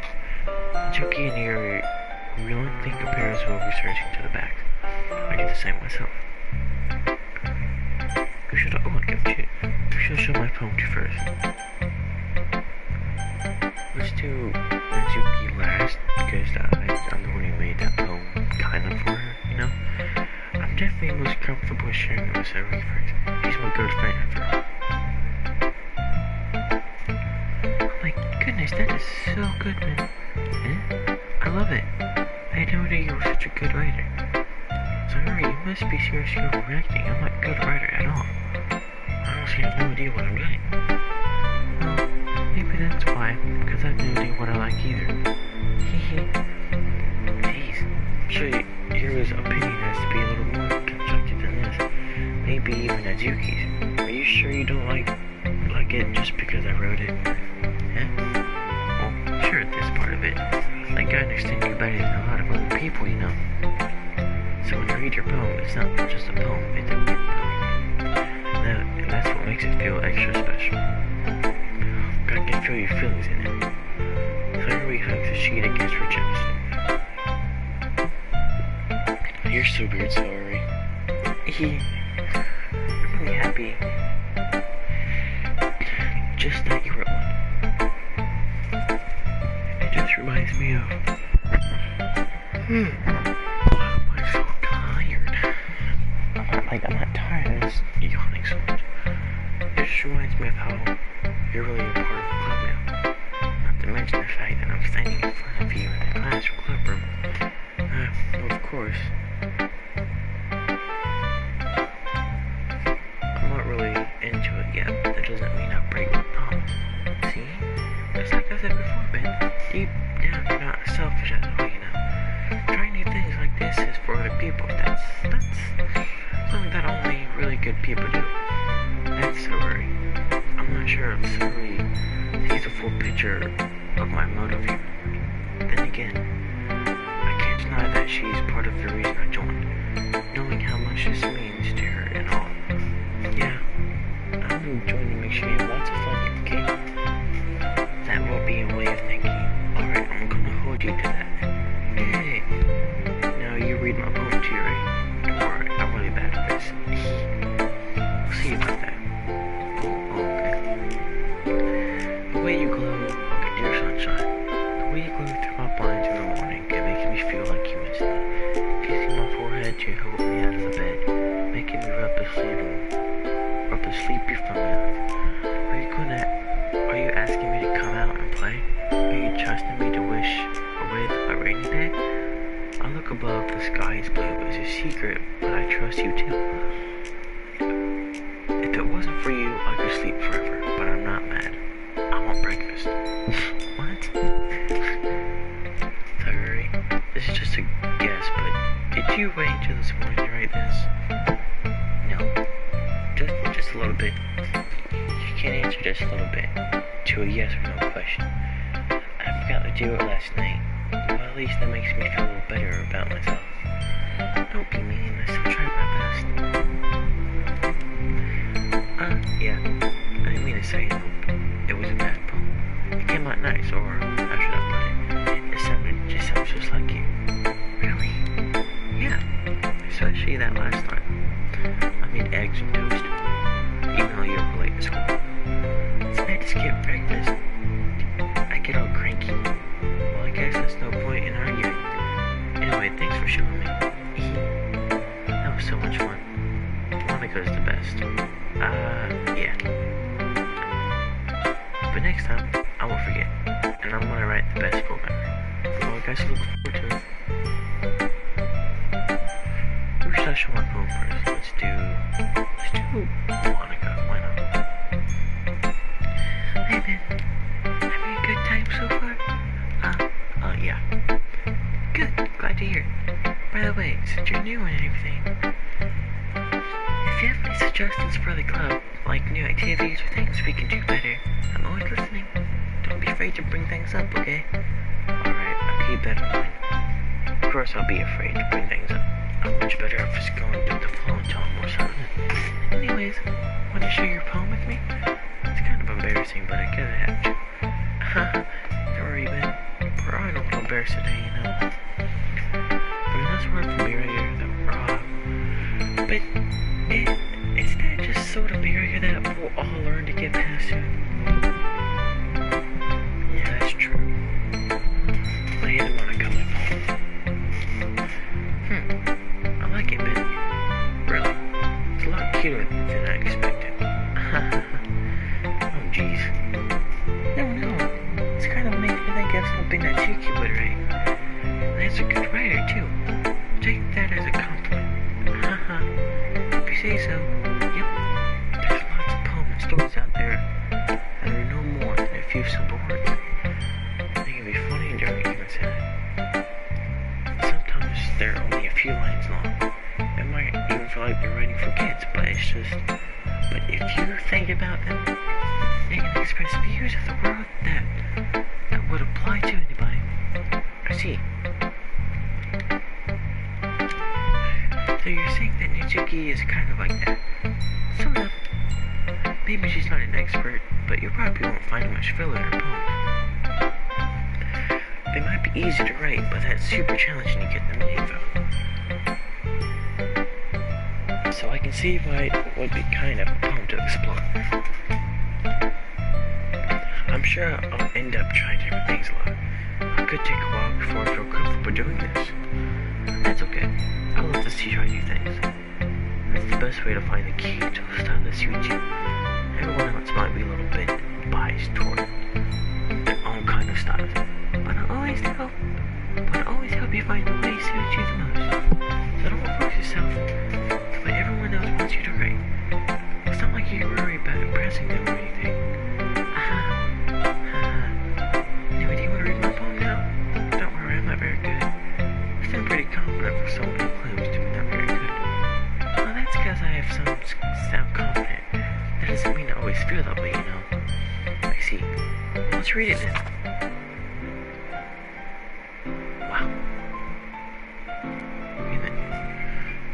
Doki and you reluctantly compares while researching to the back. I do the same myself. We should show my poem to you first. Let's do Natsuki last, because I'm the one who made that poem kind of for her, you know? I'm definitely most comfortable sharing it with Saruki first. He's my good friend after all. Oh my goodness, that is so good, man. Eh? I love it. I didn't know that you were such a good writer. Sorry, you must be seriously overreacting. I'm not a good writer at all. I have no idea what I'm getting. Well, maybe that's why, because I have no idea what I like either. Hehe. Jeez. I'm sure Hero's opinion has to be a little more constructive than this. Maybe even Natsuki's. Are you sure you don't like it just because I wrote it? Yeah? Well, sure, this part of it. Like, I understand you better than a lot of other people, you know. So when you read your poem, it's not just a poem, it's a good poem. And that's what makes it feel extra special. I can feel your feelings in it. Clary hugs the sheet against her chest. You're so weird, sorry. I'm really happy. Just that you wrote one. It just reminds me of... Why am I so tired? I'm not tired, I'm just yawning so much. It just reminds me of how you're really a part of the club now. Not to mention the fact that I'm standing in front of you in the class or club room. Well, of course. I'm not really into it yet, but that doesn't mean I break my promise. See? Just like I said before, man. Deep down, you're not selfish at all, you know. Trying new things like this is for other people. That's something that only really good people do. That's sorry. I'm not sure if Suri sees a full picture of my motive here. Then again, I can't deny that she's part of the reason I joined. Knowing how much this means to her and all. Yeah, I'm joining to make sure you have lots of fun, okay? That will be a way of thinking. Alright, I'm gonna hold you to that. Hey, now you read my poem too, right? Don't worry, I'm really bad at this. rub the sleepy from me. Are you asking me to come out and play? Are you trusting me to wish with a rainy day? I look above, the sky is blue. It's a secret, but I trust you too. If it wasn't for you, I could sleep forever, but I'm not mad. I want breakfast. What? Sorry, this is just a guess, but did you wait until this morning to write this? No. Just a little bit. You can't answer just a little bit to a yes or no question. I forgot to do it last night. Well, at least that makes me feel a little better about myself. Don't be mean, I still tried my best. Yeah. I didn't mean to say it was a bad poem. It came out nice, or how should I put it? It sounds just like you. Really? Yeah. Especially that last time. I made eggs and toast. Even though you were late to school. It's nice to skip breakfast. I get all cranky. Well, I guess there's no point in arguing. Anyway, thanks for showing me. That was so much fun. Monica's the best. Yeah. But next time, I won't forget. And I'm gonna write the best poem ever. Well, I guess I look forward to it. Who should I show my poem first? Let's do Monica. Why not? Hey, Ben. Having a good time so far? Yeah. Good. Glad to hear. By the way, since you're new and everything, if you have any suggestions for the club, like new activities or things we can do better, I'm always listening. Don't be afraid to bring things up, okay? Alright, I'll keep that in mind. Of course I'll be afraid to bring things up. I'm much better off just going through the flow until I'm more certain. Anyways, want to share your poem with me? It's kind of embarrassing, but I gotta have to. Don't worry, Ben. We're all a little embarrassed today, you know. But that's word from me right here, that we're all. But it's that just sort of barrier that we'll all learn to get past soon. Yeah, that's true. But I didn't want to come with home. I like it, Ben. Really. It's a lot cuter than I expected. Oh, jeez. No. It's kind of makes me think of something that Doki would write. And he's a good writer, too. Take that as a compliment. If you say so. Yep. There's lots of poems and stories out there that are no more than a few simple words. They can be funny and they're even sad. Sometimes they're only a few lines long. It might even feel like they're writing for kids, but it's just... But if you think about them, they can express views of the world that would apply to anybody. I see. So you're saying that Nitsuki is kind of like that? Sort of. Maybe she's not an expert, but you probably won't find much filler in her poems. They might be easy to write, but that's super challenging to get them made, though. So I can see why it would be kind of a poem to explore. I'm sure I'll end up trying different things a lot. I could take a while before I feel comfortable doing this. That's okay. I love to see try new things. That's the best way to find the key to a style that suits you. Everyone else might be a little bit biased toward their own kind of style, but I always help you find the way that suits you the most. So don't force yourself the way everyone else wants you to write. It's not like you worry about impressing them or anything. Anyway, do you want to read my poem now? Don't worry, I'm not very good. I feel pretty confident for so many clues to be not very good. Well, that's because I have sound confident. That doesn't mean I always feel that way, you know. I see. Well, let's read it then. Wow. Wait a minute.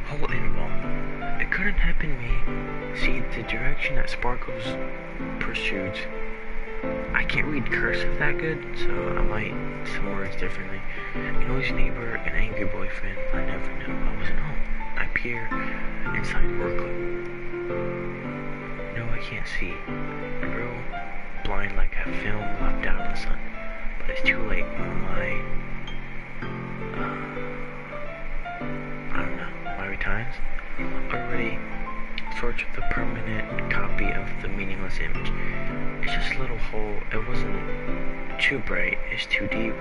Hold it all. It couldn't have been me. See, the direction that Sparkles pursued. I can't read cursive that good, so I might some words differently. A noisy neighbor, an angry boyfriend, I never knew I wasn't home. I peer inside Brooklyn. No, I can't see. I'm real blind like a film left out in the sun. But it's too late. My I don't know, my times already sort of the permanent copy of the meaningless image. It's just a little hole. It wasn't too bright. It's too deep.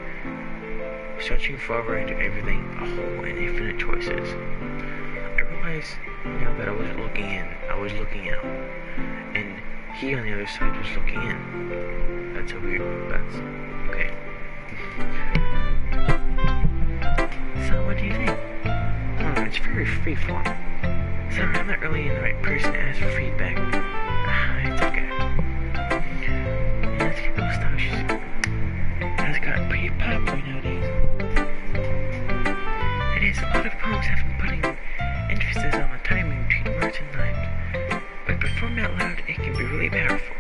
Stretching forward into everything, a hole in infinite choices. I realized now that I wasn't looking in, I was looking out. And he on the other side was looking in. That's okay. So what do you think? It's very freeform. Sorry, I'm not really the right person to ask for feedback. It's okay. Yeah, let's get those styles. Has gotten pretty popular nowadays. It is, a lot of poems have been putting emphasis on the timing between words and lines. But performed out loud, it can be really powerful.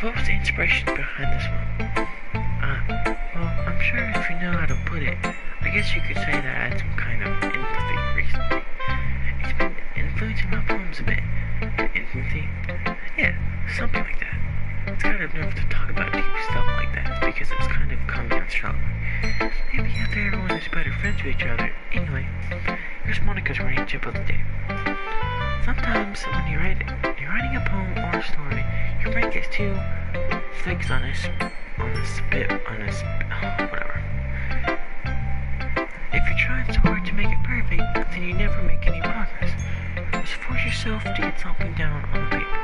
What was the inspiration behind this one? Well, I'm sure if you know how to put it, I guess you could say that I had some kind of empathy recently. It's been influencing my poems a bit. Empathy? Yeah, something like that. It's kind of nervous to talk about deep stuff like that because it's kind of coming out strong. Maybe after everyone is better friends with each other. Anyway, here's Monica's writing tip of the day. Sometimes when you're writing a poem or a story, your brain gets too fixed on whatever. If you're trying so hard to make it perfect, then you never make any progress. Just force yourself to get something down on the paper.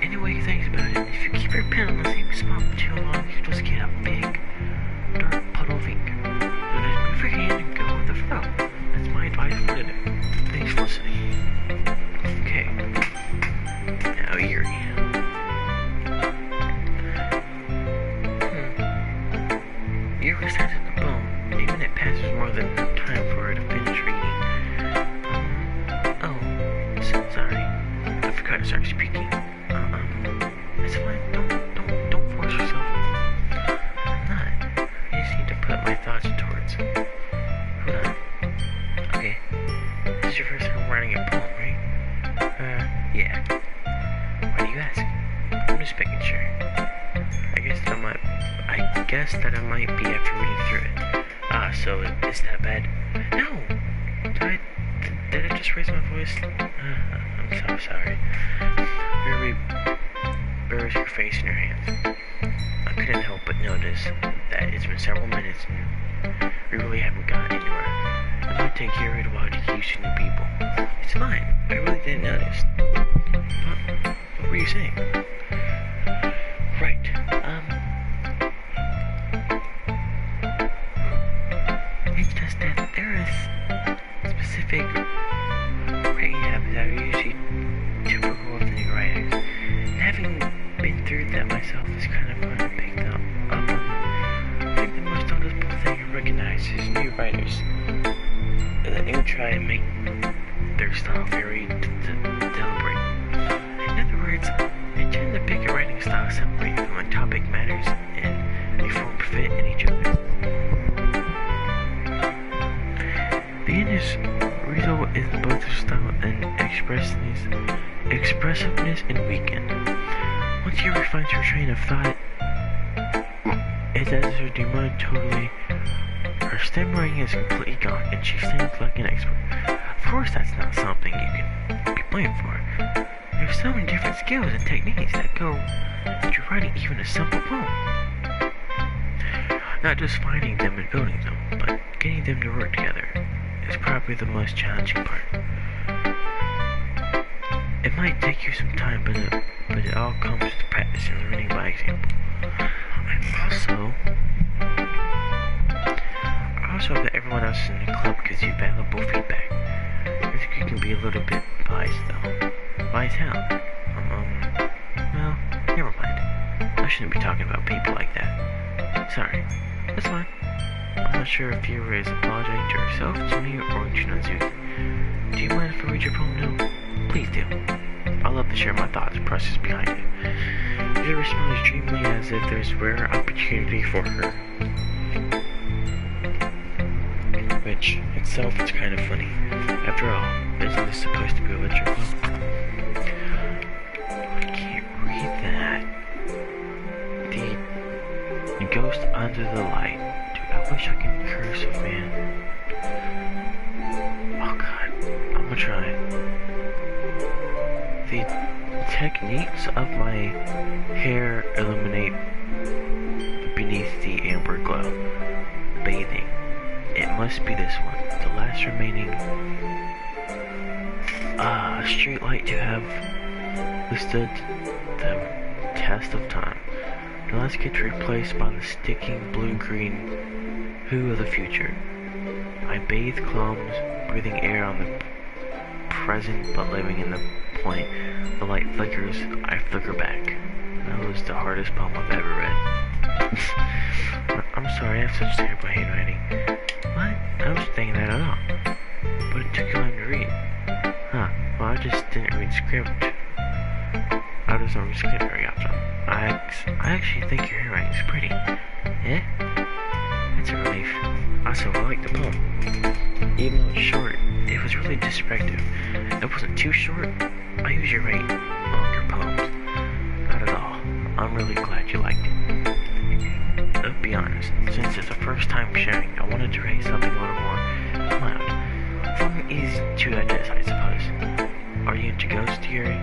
Any way you think about it, if you keep your pen on the same spot for too long, you just get a big, dark puddle of ink. So just move your hand and go with the flow. That's my advice for today. Thanks for listening. Okay. Now Eerie. Eerie starts at the bone. A minute passes more than enough time for her to finish reading. Sorry. I forgot to start speaking. It's fine. Don't force yourself. I'm not. I just need to put my thoughts towards. Hold on. Okay. This is your first time writing a poem, right? Yeah. Why do you ask? I'm just making sure. I guess that I might be after reading through it. So is that bad? No! Did I just raise my voice? I'm so sorry. Very buries your face in your hands. I couldn't help but notice that it's been several minutes and we really haven't gotten anywhere. It might take you a while to get used to new people. It's fine. I really didn't notice. But what were you saying? Right. It's just that there is specific writing habits that are usually typical of new writers. And having been through that myself is kind of fun to pick up on them. I think the most noticeable thing I recognize is new writers. That they would try to make their style very deliberate. In other words, they tend to pick a writing style separate from when topic matters and they form fit in each other. The end result is both style and expressiveness and weekend. Once you refine your train of thought, it's as if your mind totally. Her stem writing is completely gone, and she sings like an expert. Of course, that's not something you can be blamed for. There's so many different skills and techniques that go into writing even a simple poem. Not just finding them and building them, but getting them to work together is probably the most challenging part. It might take you some time, but it all comes with practice and learning by example. I also hope that everyone else in the club gives you valuable feedback. I think you can be a little bit biased though. Biased how? Well, never mind. I shouldn't be talking about people like that. Sorry. That's fine. I'm not sure if you were apologizing to yourself, to me, or to Nazuki. Do you mind if I read your poem now? Please do. I love to share my thoughts and process behind it. Zero smiles dreamily as if there's rare opportunity for her. Which, itself, is kind of funny. After all, isn't this supposed to be a lecture club? I can't read that. The ghost under the light. Dude, I wish I could curse, man. Oh god, I'm gonna try. The techniques of my hair illuminate beneath the amber glow. Bathing. It must be this one. The last remaining street light to have withstood the test of time. Now let's get replaced by the sticking blue-green hue of the future. I bathe clones, breathing air on the present but living in the point. The light flickers, I flicker back. That was the hardest poem I've ever read. I'm sorry, I have such terrible handwriting. What? I was thinking that at all. But it took you long to read. Huh, well I just didn't read script. I just don't read script very often. I actually think your handwriting is pretty. Eh? That's a relief. Also, I like the poem. Even though it's short, it was really descriptive. It wasn't too short. I usually write longer poems. Not at all. I'm really glad you liked it. To be honest, since it's the first time sharing, I wanted to write something a little more mild. Something easy to digest, I suppose. Are you into ghost theory?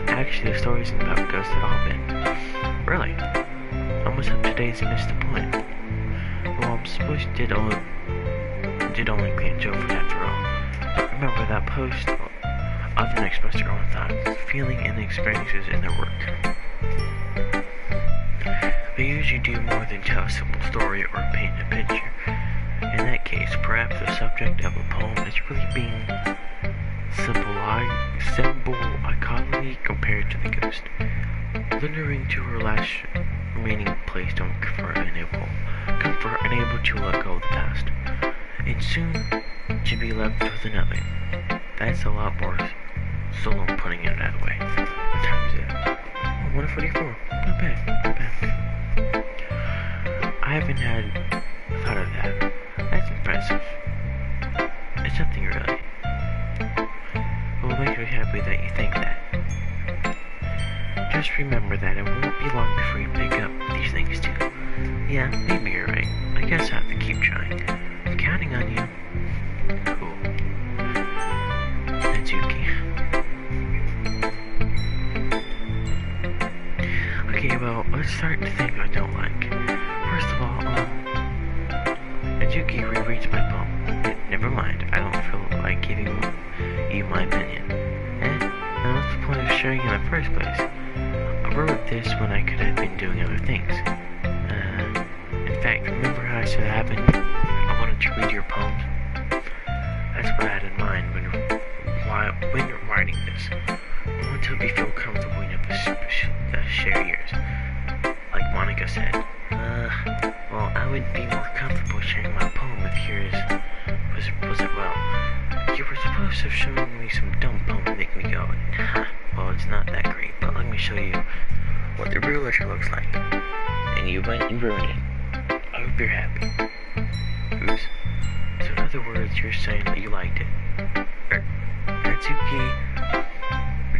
Actually, the story isn't about ghosts at all, Ben. Really? I must have today's missed the point. Well, I'm supposed you did only clean Joe for after all. But remember that post often express their own thoughts, feeling, and experiences in their work. They usually do more than tell a simple story or paint a picture. In that case, perhaps the subject of a poem is really being symbolically compared to the ghost, lingering to her last remaining place to comfort and able to let go of the past, and soon to be left with another. That's a lot more solo putting it that way. What time is it? 1:44. Not bad, not bad. I haven't had thought of that. That's impressive. It's nothing really. It will make me happy that you think that. Just remember that it won't be long before you pick up these things too. Yeah, maybe you're right. I guess I have to keep trying. I'm counting on you. Cool. Doki. Okay, well, let's start the things I don't like. First of all, Doki rereads my poem. Never mind, I don't feel like giving you my opinion. Now what's the point of sharing in the first place? I wrote this when I could have been doing other things. In fact, remember how I said I wanted to read your poems? That's what I had in mind when writing this. I want to feel comfortable enough to share yours. Like Monica said, well, I would be more comfortable sharing my poem if yours wasn't well. You were supposed to have shown me some dumb poem to make me go, well, it's not that great, but let me show you what the real literature looks like. And you went and ruined it. I hope you're happy. Oops. So in other words, you're saying that you liked it.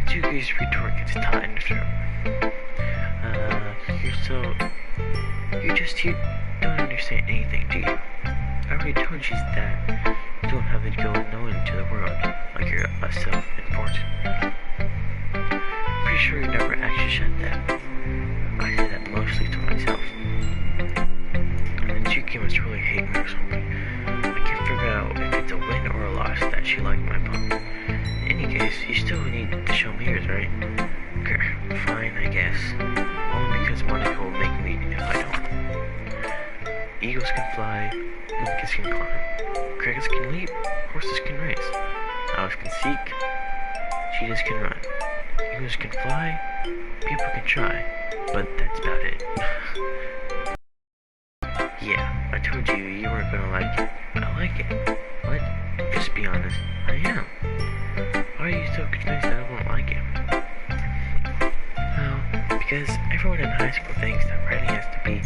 Natsuki's retort gets taut in the throat. You don't understand anything, do you? I already told you that you don't have it going known into the world, like you're self-important. Pretty sure you never actually said that. I say that mostly to myself. Natsuki must really hate me or something. I can't figure out if it's a win or a loss that she liked my poem. In any case, you still need to show me yours, right? Fine, I guess. Only because Monica will make me if I don't. Eagles can fly, monkeys can climb, dragons can leap, horses can race, owls can seek, cheetahs can run, eagles can fly, people can try, but that's about it. Yeah, I told you you weren't gonna like it. I like it. What? Just be honest. I am. Why are you so convinced that I won't like it? Well, because everyone in high school thinks that writing has to be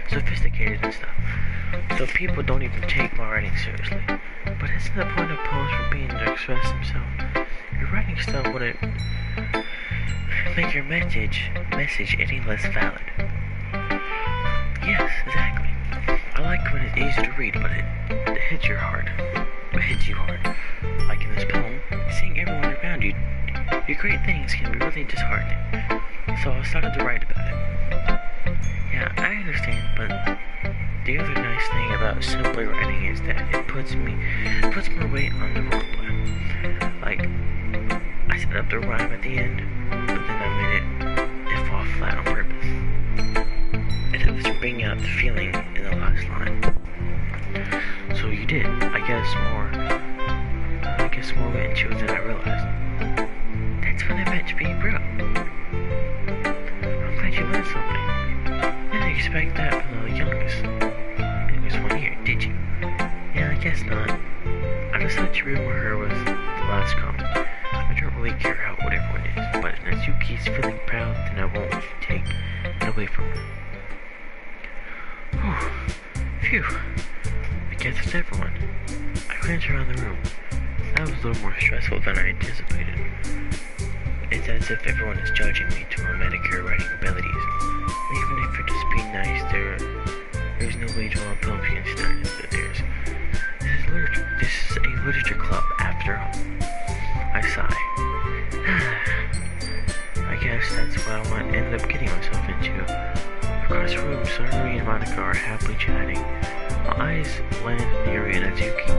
sophisticated and stuff. So people don't even take my writing seriously. But isn't the point of poems for being to express themselves? Your writing style wouldn't make your message any less valid. Yes, exactly. I like when it's easy to read, but it hits your heart. It hits you hard. Like in this poem, seeing everyone around you do great things can be really disheartening. So I started to write about it. Yeah, I understand, but the other nice thing about simply writing is that it puts more weight on the roleplay. Like, I set up the rhyme at the end, but then I made it fall flat on purpose. It helps to bring out the feeling in the last line. So you did, I guess more went into it than I realized. That's what I meant to be, bro. I'm glad you learned something. Didn't expect that from the youngest one here, did you? Yeah, I guess not. I just thought your room with her was the last comment. I don't really care what everyone is, but if Natsuki's feeling proud, then I won't take it away from her. Whew. Phew. I guess it's everyone. I glanced around the room. That was a little more stressful than I anticipated. It's as if everyone is judging me to my manicure writing abilities. Even if you're just being nice, there's no way to all pumpkins stand into theirs. This is a literature club, after all. I sigh. I guess that's what I ended up getting myself into. Across the room, Satori and Monica are happily chatting. My eyes landed near Natsuki.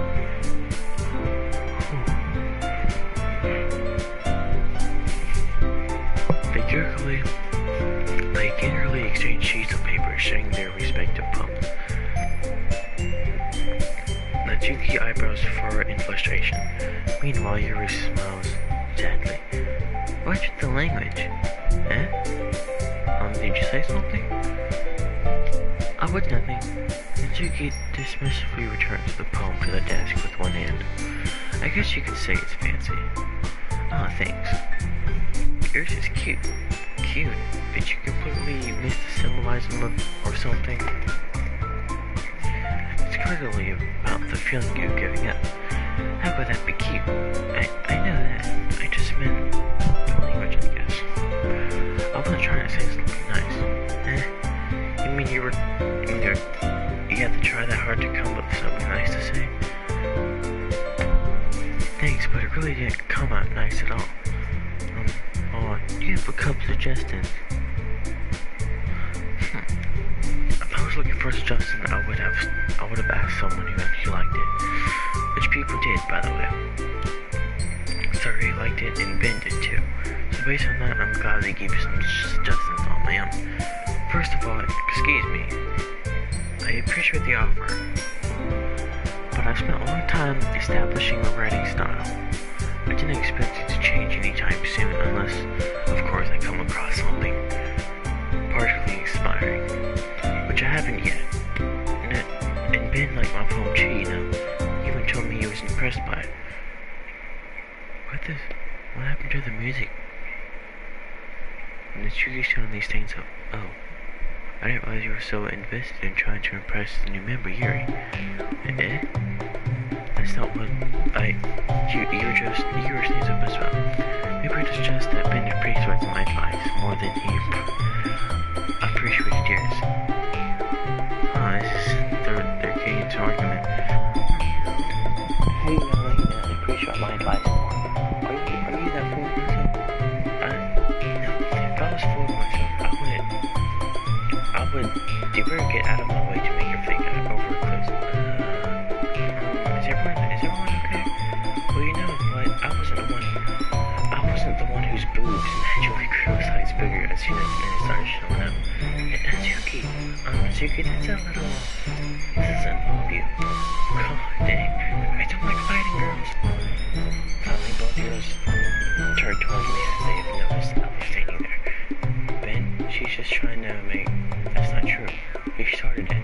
They eagerly exchange sheets of paper, sharing their respective poems. Natsuki eyebrows furrow in frustration. Meanwhile, Yuri smiles sadly. Watch the language. Eh? Did you say something? I would nothing. Natsuki dismissively returns the poem to the desk with one hand. I guess you could say it's fancy. Ah, thanks. Yours is cute. Cute? Did you completely miss the symbolism or something? It's clearly about the feeling you're giving up. How could that be cute? I know that. I just meant the language, I guess. I wasn't trying to say something nice. You mean you had to try that hard to come up with something nice to say? Thanks, but it really didn't come out nice at all. You have a couple suggestions. If I was looking for a suggestion, I would have asked someone who actually liked it. Which people did, by the way. Satori liked it and Ben did too. So based on that, I'm glad they gave you some suggestions on my own. First of all, excuse me. I appreciate the offer, but I spent a long time establishing a writing style. I didn't expect it to change anytime soon unless, of course, I come across something partially inspiring, which I haven't yet. And Ben liked my poem too, you know. He even told me he was impressed by it. What happened to the music? And the Natsuki's doing these things up. Oh, I didn't realize you were so invested in trying to impress the new member, Yuri. Eh? That's not what you were saying something about. Maybe it's just that Ben appreciates my advice more than he appreciated yours. They're getting into an argument. How do you know that you appreciate my advice more? Are you that fool of myself? No. If I was full of myself, I would never get out of my way to make your thing over a cliff. Is everyone okay? Well, you know what? I wasn't the one whose boobs naturally grew a size bigger as soon as it started showing up. Natsuki, that's a little... This doesn't involve you. God dang, I don't like fighting girls. Finally, both girls turned towards me as they have noticed I was standing there. Ben, she's just trying to make... That's not true. You started it.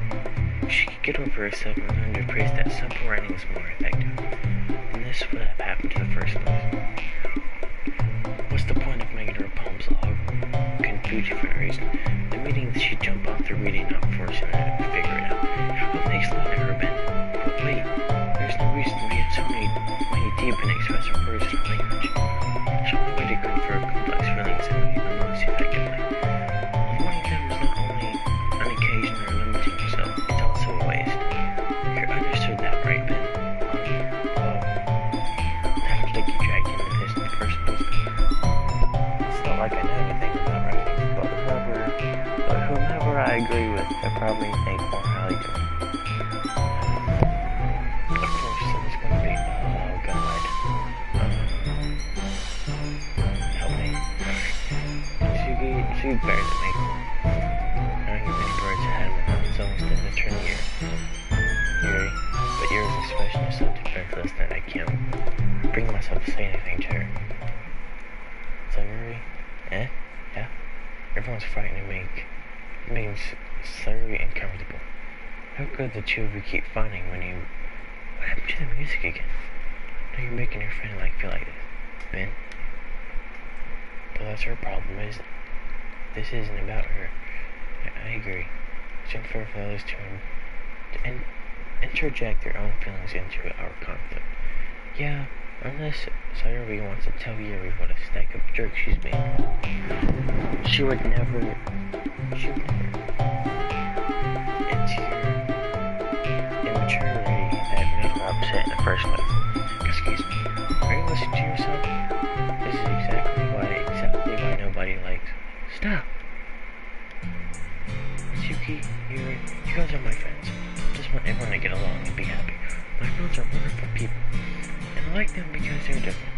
She could get over herself and learn to appreciate that simple writing is more effective. And this would have happened to the first place. What's the point of making her poems all confusing for no reason? The meaning that she jumped off the reading, not forcing her to figure it out. What makes love to her, Ben? But wait, there's no reason we have so many deep and expressive words in our language. Show me a way to convey complex feelings and most effectively. Avoiding them is not only an occasion or a limited probably think more highly of me. Of course, someone's going to be, oh god. Help me. She's better than me. Knowing as many birds ahead of me, it's almost in the turn year. Yuri, but yours expression is so defenseless that I can't bring myself to say anything to her. So Yuri, yeah? Everyone's frightened to making Sayuri uncomfortable. How could the two of you keep fighting when you... What happened to the music again? Now you're making your friend feel like this. Ben? But that's her problem, isn't it? This isn't about her. I agree. It's unfair for those two to interject their own feelings into our conflict. Yeah, unless Sayuri wants to tell Yuri what a stack of jerks she's being. She would never. It's your immaturity that made her upset in the first place. Excuse me, are you listening to yourself? This is exactly why nobody likes. Stop! Suki, Yuri, you guys are my friends. I just want everyone to get along and be happy. My friends are wonderful people, and I like them because they're different.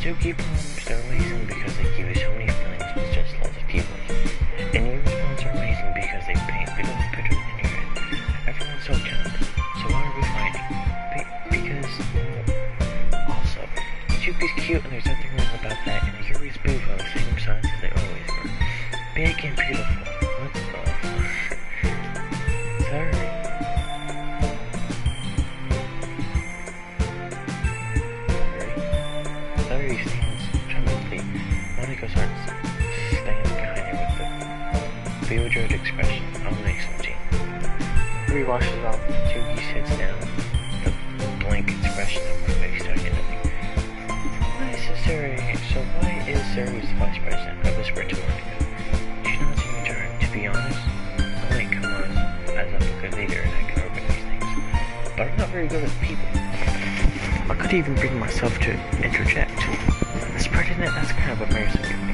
Doki poems, they're amazing because they give you so many feelings with just lots of people. And Yuri's poems are amazing because they paint beautiful pictures in your head. Everyone's so talented, so why are we fighting? Because, also, Doki's cute and there's nothing wrong about that, and Yuri's boobs are the same size as they always were. Big and beautiful. What the... Sorry. Sorry stands tremblingly. Monica starts standing behind her with the bewildered expression on the next one. Yuri washes off. Doki sits down. The blank expression of her face starting to think. Why is Sayuri's the vice president? I whispered to Monica. She's not in return. To be honest, I might come on as I'm a good leader and I can organize things. But I'm not very good with people. I could even bring myself to interject. As president, that's kind of embarrassing to me.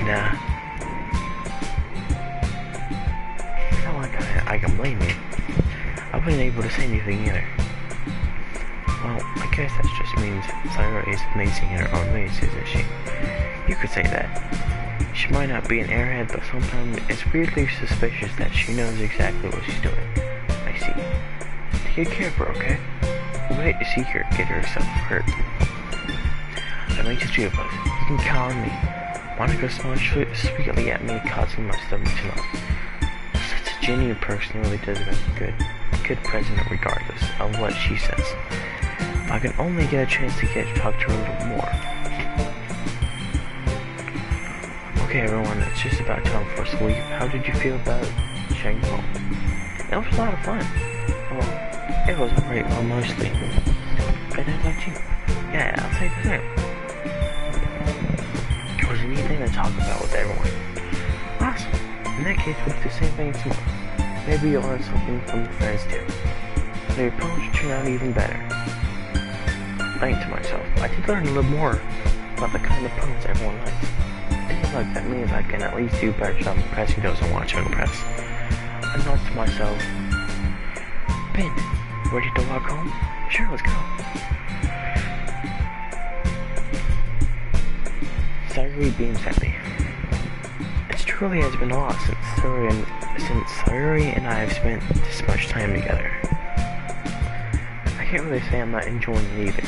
Nah. No one I can blame you. I wasn't able to say anything either. Well, I guess that just means Sayuri is amazing in her own ways, isn't she? You could say that. She might not be an airhead, but sometimes it's weirdly suspicious that she knows exactly what she's doing. I see. Take care of her, okay? We'll wait to see her get herself hurt. That makes the two of us. You can count on me. Monica smiled sweetly at me, causing my stomach to knot. Such a genuine person really does make a good president regardless of what she says. If I can only get a chance to talk to her a little more. Okay everyone, it's just about time for us to leave. How did you feel about sharing the phone? That was a lot of fun. Well, it was alright, well mostly. And how about you? Yeah, I'll say the same. It was a neat thing to talk about with everyone. Awesome. In that case, we'll do the same thing tomorrow. Maybe you'll learn something from your friends too. So your poems will turn out even better. I think to myself, I did learn a little more about the kind of poems everyone likes. I feel like that means I can at least do a better job impressing those I want to impress. I thought to myself, Ben, ready to walk home? Sure, let's go. Sayuri beams at me. It truly has been a while since Sayuri and I have spent this much time together. I can't really say I'm not enjoying it either.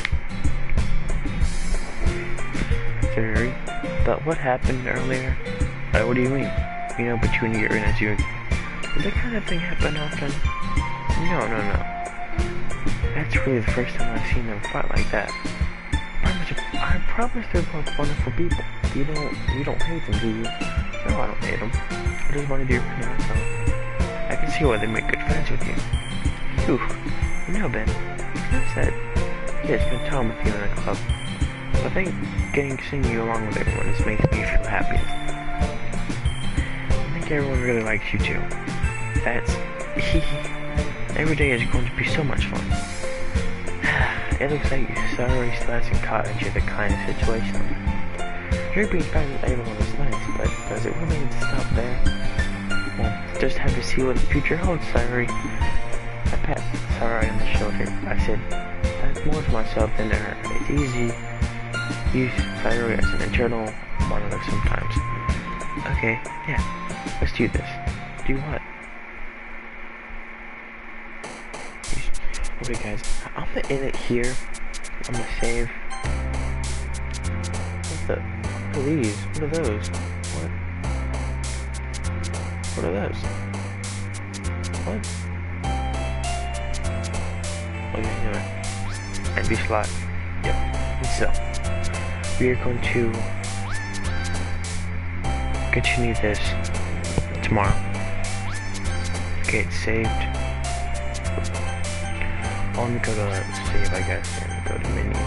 Sayuri, but what happened earlier? What do you mean? You know, between you and Azure. Did that kind of thing happen often? No. That's really the first time I've seen them fight like that. I promise they're both wonderful people. You don't hate them, do you? No, I don't hate them. I just wanted your opinion on something. I can see why they make good friends with you. Phew. You know, Ben, I said, yeah, spend time with you in a club. I think getting to sing you along with everyone just makes me feel happy. I think everyone really likes you too. That's... Every day is going to be so much fun. It looks like Sayuri still hasn't caught into the kind of situation. You're being friends with everyone is nice, but does it really need to stop there? just have to see what the future holds, Sayuri. I pat Sayuri on the shoulder. I said, that's more to myself than to her. It's easy to use Sayuri as an internal monitor sometimes. Okay, yeah, let's do this. Do what? Okay guys, I'm gonna end it here. I'm gonna save. What the? What are these? What are those? What? What are those? What? Okay, anyway. And be slot. Yep. And so, we are going to continue this tomorrow. Okay, it's saved. Let me go to save, I guess, and go to menu.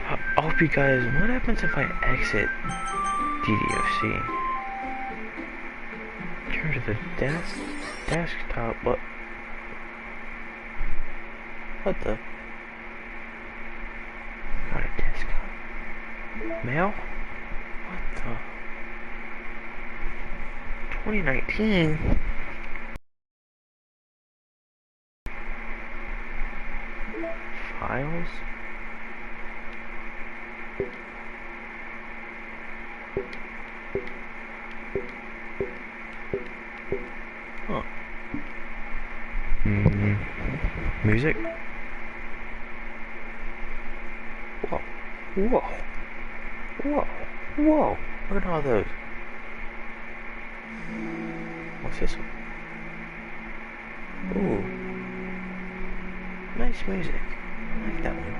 I hope you guys, what happens if I exit DDFC? Turn to the desktop, what the? Not a desktop. Mail? What the? 2019? Files? Huh. Music? Whoa. Whoa. Whoa. Whoa. Look at all those. What's this one? Ooh. Nice music. I like that one.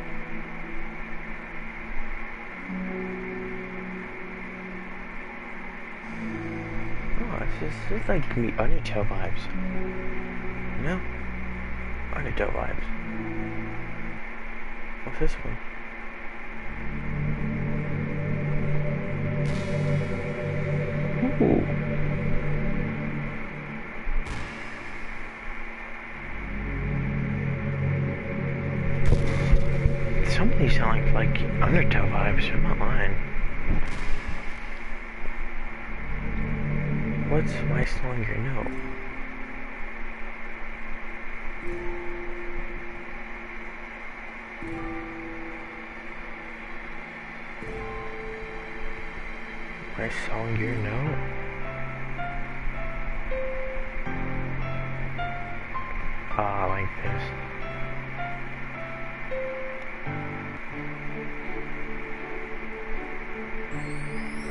Oh, this is like me Undertale vibes. You know? Undertale vibes. What's this one? Ooh. Some of these sound like Undertale vibes, I'm not lying. What's my song your note? My song your note? I like this.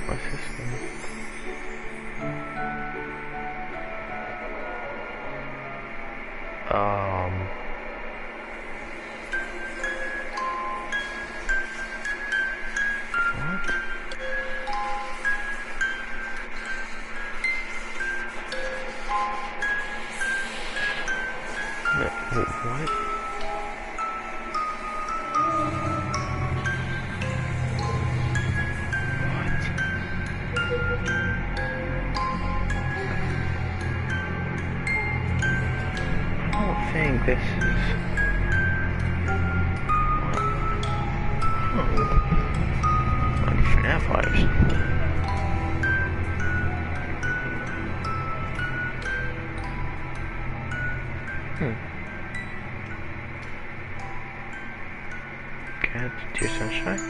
What's this one? What? What? I think this is like FNAF vibes. Cat, Dear Sunshine.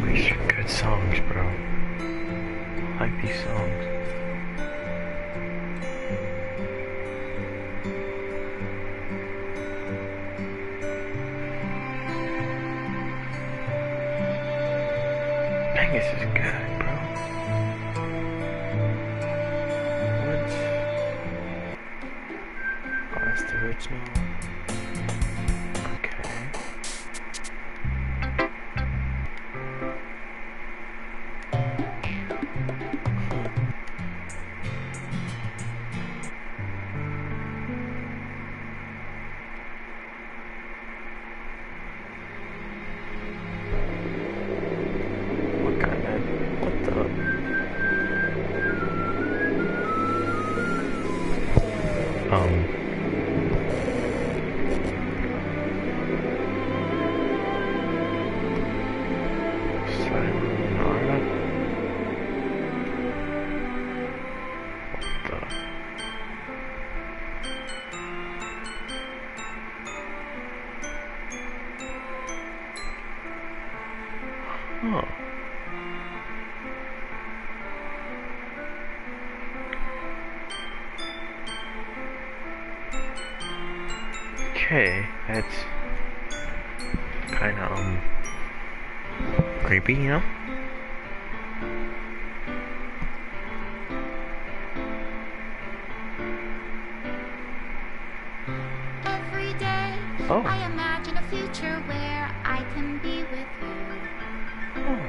These are good songs, bro. I like these songs. Dang, this is good, bro. What? Oh, that's the original. Okay. Huh. Okay, that's kinda, creepy, you know? Every day, Oh. I imagine a future where I can be with you. Oh.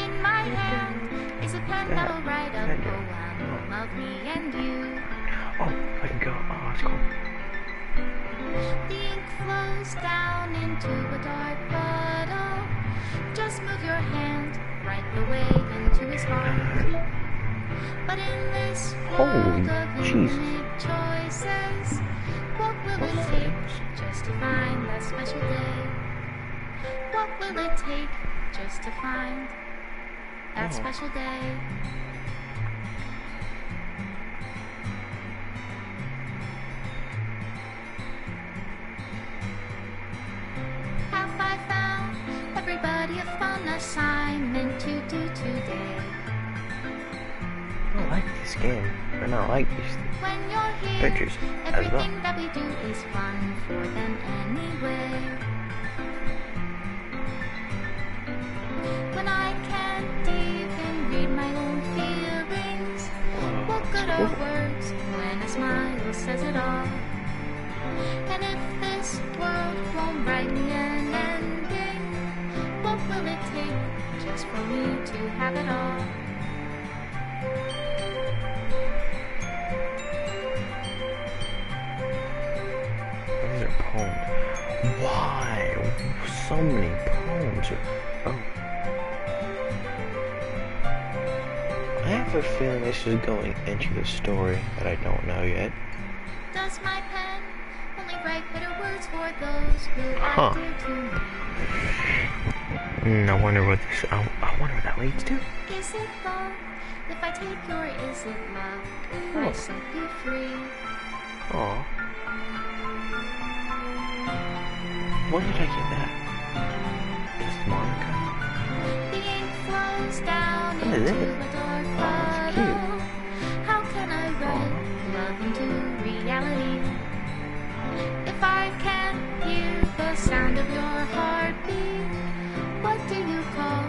In my hand is a pen that'll write a poem of me and you. Oh, I can go. Oh, that's cool. The ink flows down into a dark puddle. Just move your hand right the way into his heart. But in this world of infinite choices, what will it take just to find that special day? What will it take just to find that special day? Have I found everybody a fun assignment to do today? I don't like this game, and I like these When you're here, pictures as well. everything that we do is fun for them anyway. When I can't even read my own feelings, what good are words when a smile says it all? And if this world won't write me an ending, what will it take just for me to have it all? These are poems. Why? So many poems. Oh. I have a feeling this is going into the story that I don't know yet. Does my pen only write bitter words for those who are dear to me? I wonder what this. I wonder what that leads to. Is it love if I take your is it love if I set you free? Aw. When did I get that? Just Monica? The ink flows down What is into it? a dark That's puddle. cute. How can I write love into reality? If I can't hear the sound of your heartbeat, what do you call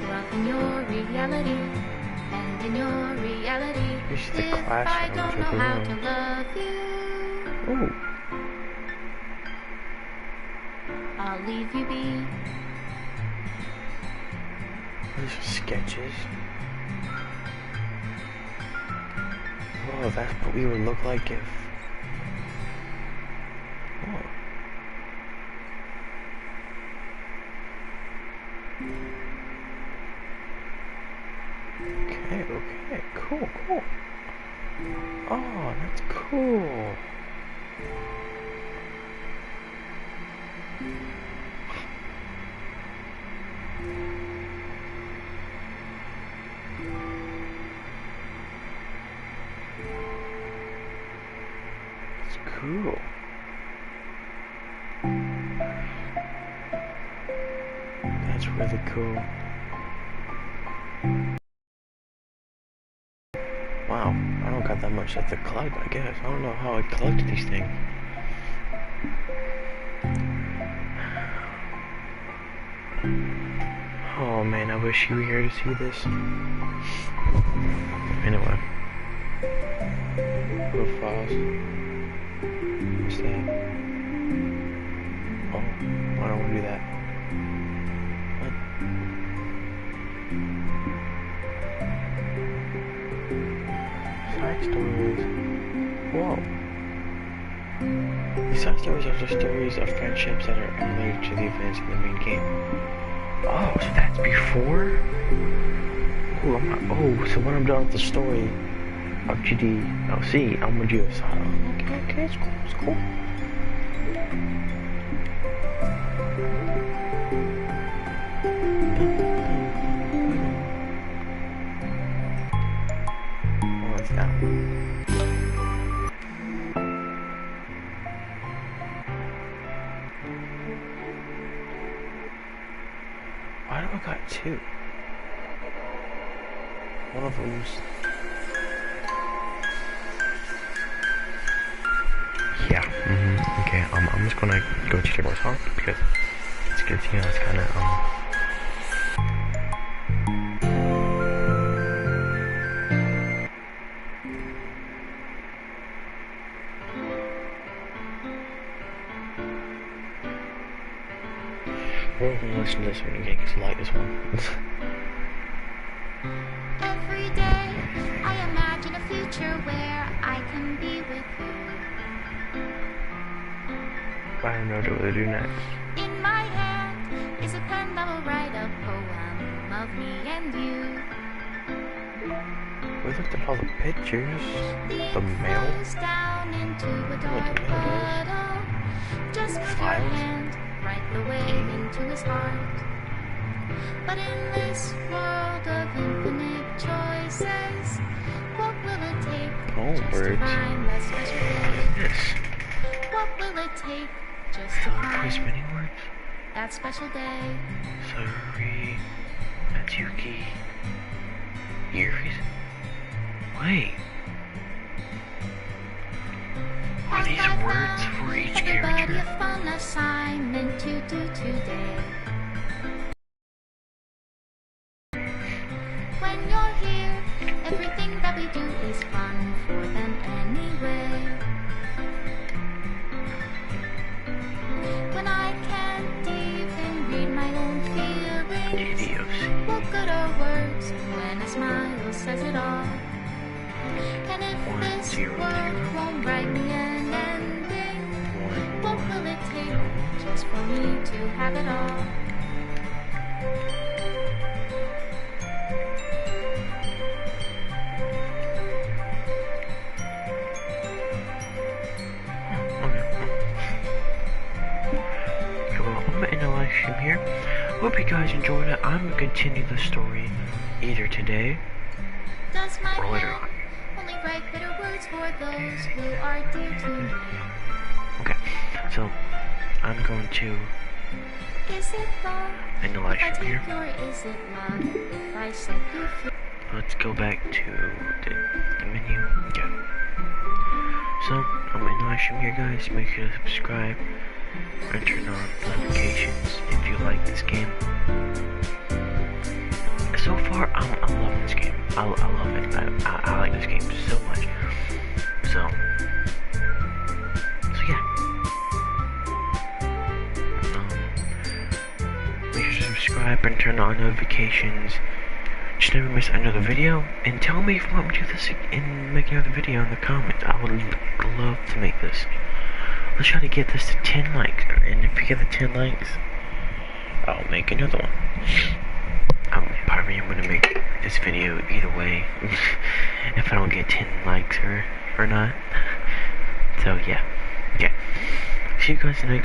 love in your reality? And in your reality, This is the if class I I don't was know how to looking love you, Ooh. I'll leave you be. These are sketches. Oh, that's what we would look like if. Oh. Okay, cool. Oh, that's cool. It's cool. That's really cool. Wow, I don't got that much stuff to collect, I guess. I don't know how I collect these things. Oh man, I wish you were here to see this. Anyway. Profiles. What's that? Oh, I don't want to do that. What? Side stories. Whoa. These side stories are just stories of friendships that are unrelated to the events in the main game. Oh, so that's before? Oh, so when I'm done with the story of GDLC, I'm gonna do a side. Okay, it's cool. What's that? two. One of them's... Yeah, okay, I'm just gonna go to the more song because it's good, you know, it's kinda, we're gonna listen to this one again because I like this one. Every day I imagine a future where I can be with you. I don't know what to do next. In my hand is a pen that will write a poem of me and you. We looked at all the pictures. The mail. Flows down into a dark puddle. Just put your Files. hand right the way into his heart. But in this world of infinite choices, what will it take Oh, just birds. to find that special day? Yes. What will it take just to There's find many words. that special day? Sorry. Natsuki. Years. Wait. Are And these I words found for each everybody character? a fun assignment to do today. When you're here, everything that we do is fun for them anyway. When I can't even read my own feelings, Idiocy. what good are words when a smile says it all? And if 1, this 0, world 0. won't write me an ending, 1, what will it take just for me to have it all? Okay, well, I'm gonna end the live stream here. Hope you guys enjoyed it. I'm gonna continue the story either today Does my or later pen on. only write bitter words for those who are dear to me? Okay, so I'm going to Is it wrong end the live if I stream take here. your is it love if I set you free? Let's go back to the menu. Yeah. So, I'm in the live stream here, guys. Make sure to subscribe and turn on notifications if you like this game. So far, I'm loving this game. I love it. I like this game so much. So yeah. Make sure to subscribe and turn on notifications. Just never miss another video. And tell me if you want me to do this and make another video in the comments. I would love to make this. Let's try to get this to 10 likes. And if we get the 10 likes, I'll make another one. I'm probably gonna make this video either way. If I don't get 10 likes or not. So yeah. See you guys next.